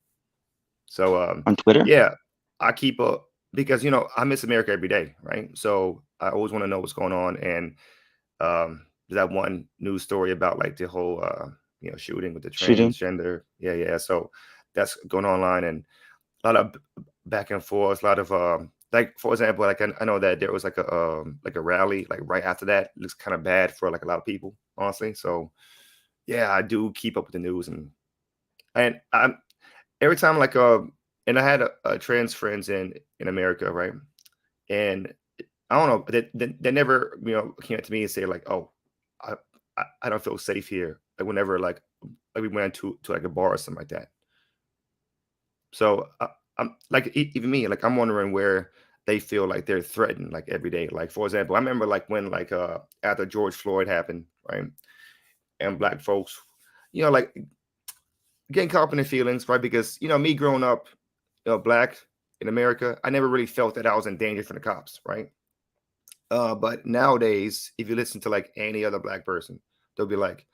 E: So
A: On Twitter?
E: yeah, I keep up because I miss America every day, right? So I always want to know what's going on. And there's that one news story about like the whole shooting with the
A: Shooting?
E: transgender. Yeah, yeah. So that's going online and a lot of back and forth, a lot of like for example, like I know that there was like a rally like right after that. It looks kind of bad for like a lot of people, honestly. So yeah, I do keep up with the news and I'm every time like and I had a trans friends in America, right? And I don't know, they never came up to me and say like, oh, I I don't feel safe here. Like whenever like we went to like a bar or something like that. So I'm like even me, like I'm wondering where they feel like they're threatened like every day. Like for example, I remember like when like after George Floyd happened, right? And black folks, like getting caught up in their feelings, right? Because me growing up, black in America, I never really felt that I was in danger from the cops, right? But nowadays, if you listen to like any other black person, they'll be like,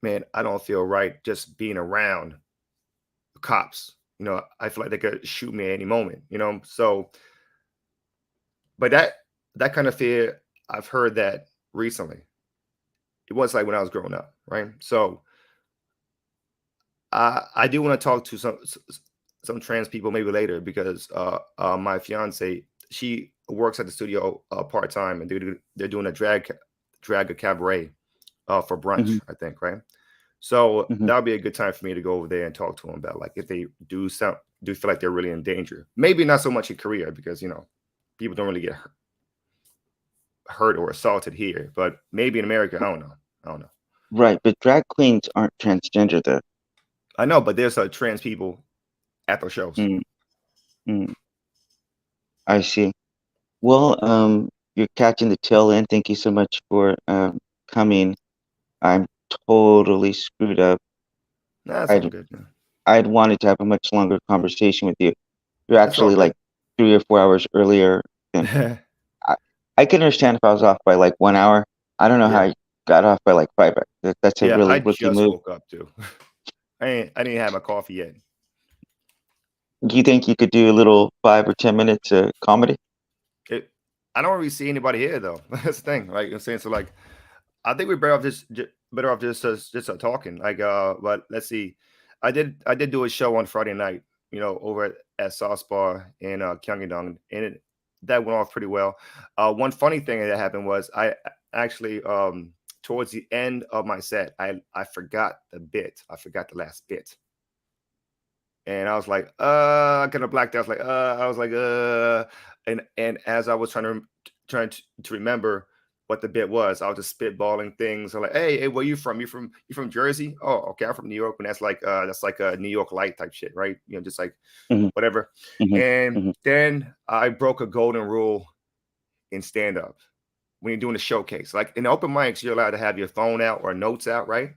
E: "Man, I don't feel right just being around cops. I feel like they could shoot me at any moment. So, but that kind of fear, I've heard that recently. It was like when I was growing up, right? So, I do want to talk to some trans people maybe later because my fiance, she works at the studio part time and they're doing a drag a cabaret for
A: Hmm.
E: brunch, I think, right? So
A: Hmm.
E: that would be a good time for me to go over there and talk to them about like if they do feel like they're really in danger. Maybe not so much in Korea because people don't really get hurt or assaulted here, but maybe in America, I don't know. I don't know.
A: Right. But drag queens aren't transgender, though.
E: I know, but there's trans people at those shows.
A: Mm, mm, I see. Well, you're catching the tail end. Thank you so much for coming. I'm totally screwed up.
E: Nah, that's all
A: I'd
E: good. Yeah.
A: I'd wanted to have a much longer conversation with you. You're
E: That's all
A: actually like 3 or 4 hours earlier than
E: good.
A: I. I can understand if I was off by like 1 hour. I don't know how
E: Yeah.
A: I got off by like 5 hours. That's a
E: Yeah, I
A: really rookie
E: just
A: move.
E: woke up too. I didn't have my coffee yet.
A: Do you think you could do a little 5 or 10 minutes comedy?
E: It, I don't really see anybody here though. That's the thing. Like I'm saying, so like I think we're better off just talking. Like but let's see. I did do a show on Friday night, over at Sauce Bar in Gyeonggi-dong, and that went off pretty well. One funny thing that happened was I actually towards the end of my set, I forgot the bit. I forgot the last bit. And I was like, I kind of blacked out. I was like, and as I was trying to remember what the bit was, I was just spitballing things. I'm like, hey, where you from? You from Jersey? Oh, okay, I'm from New York. And that's like a New York light type shit, right? Just like
A: Hmm.
E: whatever.
A: Hmm.
E: And
A: Hmm.
E: then I broke a golden rule in stand up when you're doing a showcase. Like in open mics, you're allowed to have your phone out or notes out, right?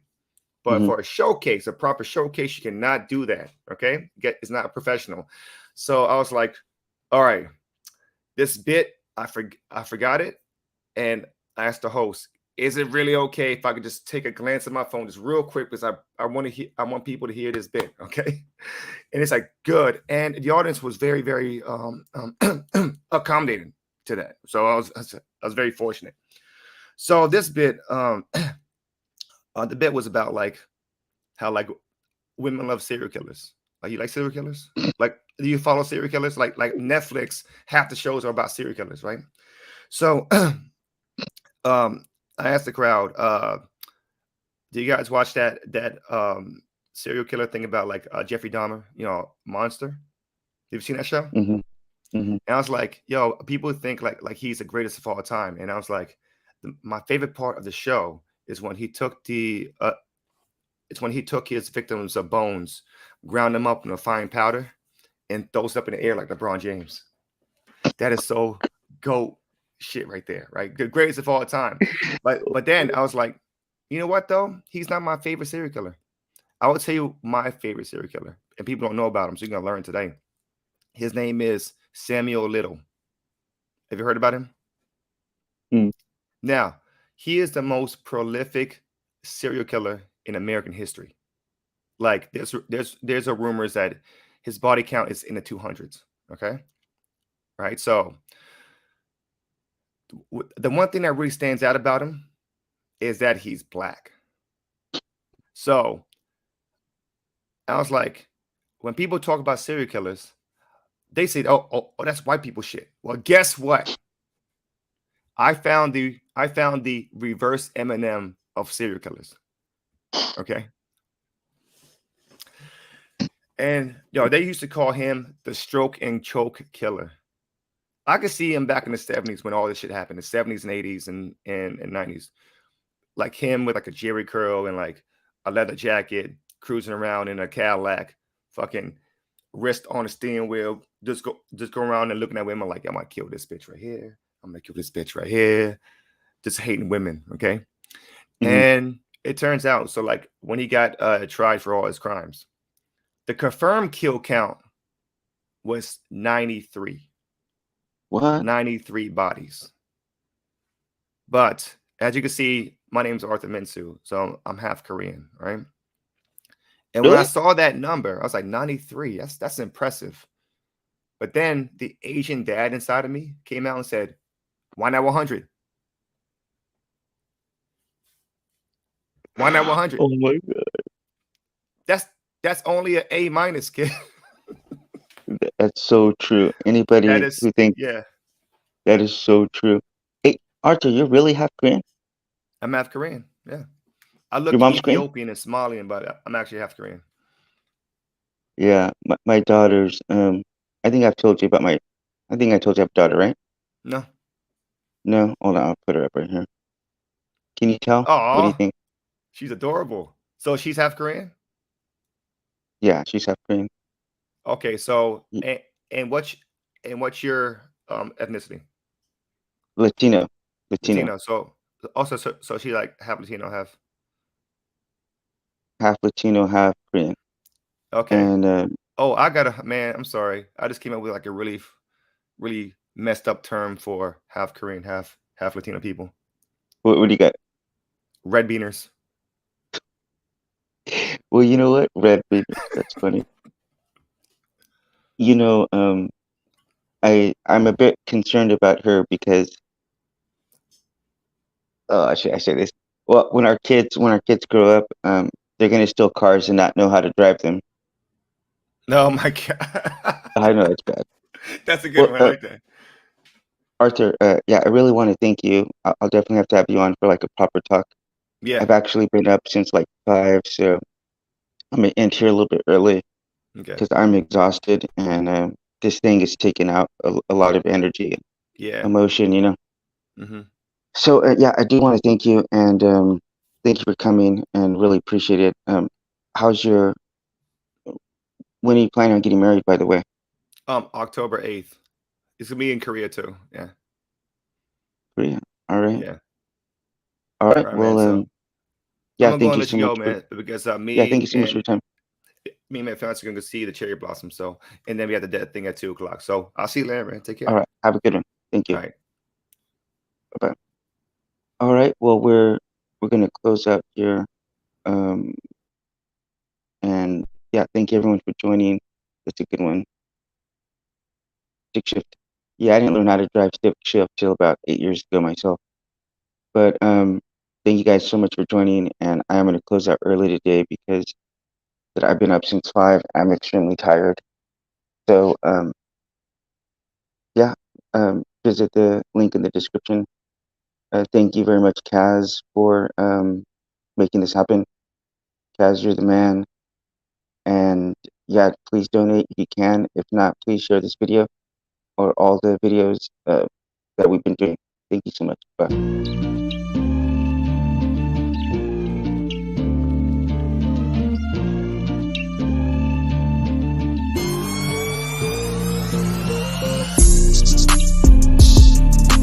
E: But
A: Hmm.
E: for a showcase, a proper showcase, you cannot do that. Okay, it's not professional. So I was like, all right, this bit I forgot it, and I asked the host, is it really okay if I could just take a glance at my phone just real quick because I want people to hear this bit, okay? And it's like good, and the audience was very very accommodating to that. So I was very fortunate. So this bit, the bit was about like how like women love serial killers. Like you like serial killers? Like do you follow serial killers? Like Netflix, half the shows are about serial killers, right? So I asked the crowd, do you guys watch that serial killer thing about like Jeffrey Dahmer, Monster? Have you seen that show?
A: Hmm. Hmm.
E: And I was like, yo, people think like he's the greatest of all time. And I was like, my favorite part of the show is when he took his victims' bones, ground them up in a fine powder, and throws up in the air like LeBron James. That is so GOAT shit right there, right? The greatest of all time. But then I was like, you know what though? He's not my favorite serial killer. I will tell you my favorite serial killer, and people don't know about him, so you're gonna learn today. His name is Samuel Little. Have you heard about him?
A: Mm.
E: Now, he is the most prolific serial killer in American history. Like there's a rumors that his body count is in the 200s. Okay, right. So the one thing that really stands out about him is that he's black. So I was like, when people talk about serial killers, they say, "Oh, that's white people shit." Well, guess what? I found the reverse Eminem of serial killers. Okay. And they used to call him the stroke and choke killer. I could see him back in the 70s when all this shit happened, the 70s and 80s and 90s. Like him with like a jerry curl and like a leather jacket, cruising around in a Cadillac, fucking wrist on the steering wheel, just go around and looking at women like, I'm gonna kill this bitch right here. I'm gonna kill this bitch right here. Just hating women, okay?
A: Hmm.
E: And it turns out, so like when he got tried for all his crimes, the confirmed kill count was 93.
A: What?
E: 93 bodies. But as you can see, my name's Arthur Minsu, so I'm half Korean, right? And when I
A: Really?
E: saw that number, I was like, 93, that's impressive. But then the Asian dad inside of me came out and said, why not 100? Why not 100?
A: Oh my god.
E: That's only an A minus, kid.
A: That's so true.
E: That
A: Anybody
E: is,
A: who thinks
E: yeah,
A: that is so true. Hey, Arthur, you're really half Korean?
E: I'm half Korean. Yeah. I
A: Your
E: look
A: mom's Korean?
E: Ethiopian and Somalian, but I'm actually half Korean.
A: Yeah, my daughter's I think I've told you about my I think I told you I have a daughter, right?
E: No.
A: No? Hold on, I'll put her up right here. Can you tell? What do you
E: Oh,
A: think?
E: she's adorable. So she's half Korean?
A: Yeah, she's half Korean.
E: Okay, so
A: Y-
E: and what's your ethnicity?
A: Latino.
E: Latino. So also, so she like half Latino,
A: half Latino, half Korean.
E: okay.
A: And
E: Oh, I got a man. I'm sorry. I just came up with like a really messed up term for half Korean, half Latino people.
A: what do you got?
E: Red beaners.
A: Well, you know what? Red beaners. That's funny. You know, I'm a bit concerned about her because should I say this? Well, when our kids grow up, they're gonna steal cars and not know how to drive them.
E: Oh my god.
A: I know it's bad.
E: That's a good
A: Well,
E: one. I like that.
A: Arthur, yeah, I really want to thank you. I'll definitely have to have you on for like a proper talk.
E: Yeah.
A: I've actually been up since like 5, so I'm gonna end here a little bit early
E: Okay.
A: because I'm exhausted and this thing is taking out a lot of energy and
E: Yeah.
A: emotion, you know.
E: Mm-hmm.
A: So yeah, I do want to thank you and thank you for coming and really appreciate it. How's your when are you planning on getting married, by the way?
E: October 8th. It's gonna be in Korea too. Yeah.
A: Korea. All right.
E: Yeah.
A: All right.
E: All right, man.
A: Well,
E: So I'm
A: yeah,
E: gonna go
A: thank
E: and
A: you
E: let
A: so
E: you go,
A: much for
E: man, because
A: yeah, thank you so much for your time.
E: me and my fiance are gonna go see the cherry blossom. So, and then we have the dead thing at 2 o'clock. So I'll see you later, man. Take
A: All
E: care.
A: right. Have a good one. Thank you.
E: All right.
A: Bye-bye. All right. Well, we're gonna close out here. Um, and yeah, thank you everyone for joining. That's a good one. Stick shift. Yeah, I didn't learn how to drive stick shift till about 8 years ago myself. But thank you guys so much for joining. And I am gonna close out early today because that I've been up since 5. I'm extremely tired. So yeah, visit the link in the description. Thank you very much, Kaz, for making this happen. Kaz, you're the man. And yeah, please donate if you can. If not, please share this video or all the videos that we've been doing. Thank you so much. Bye.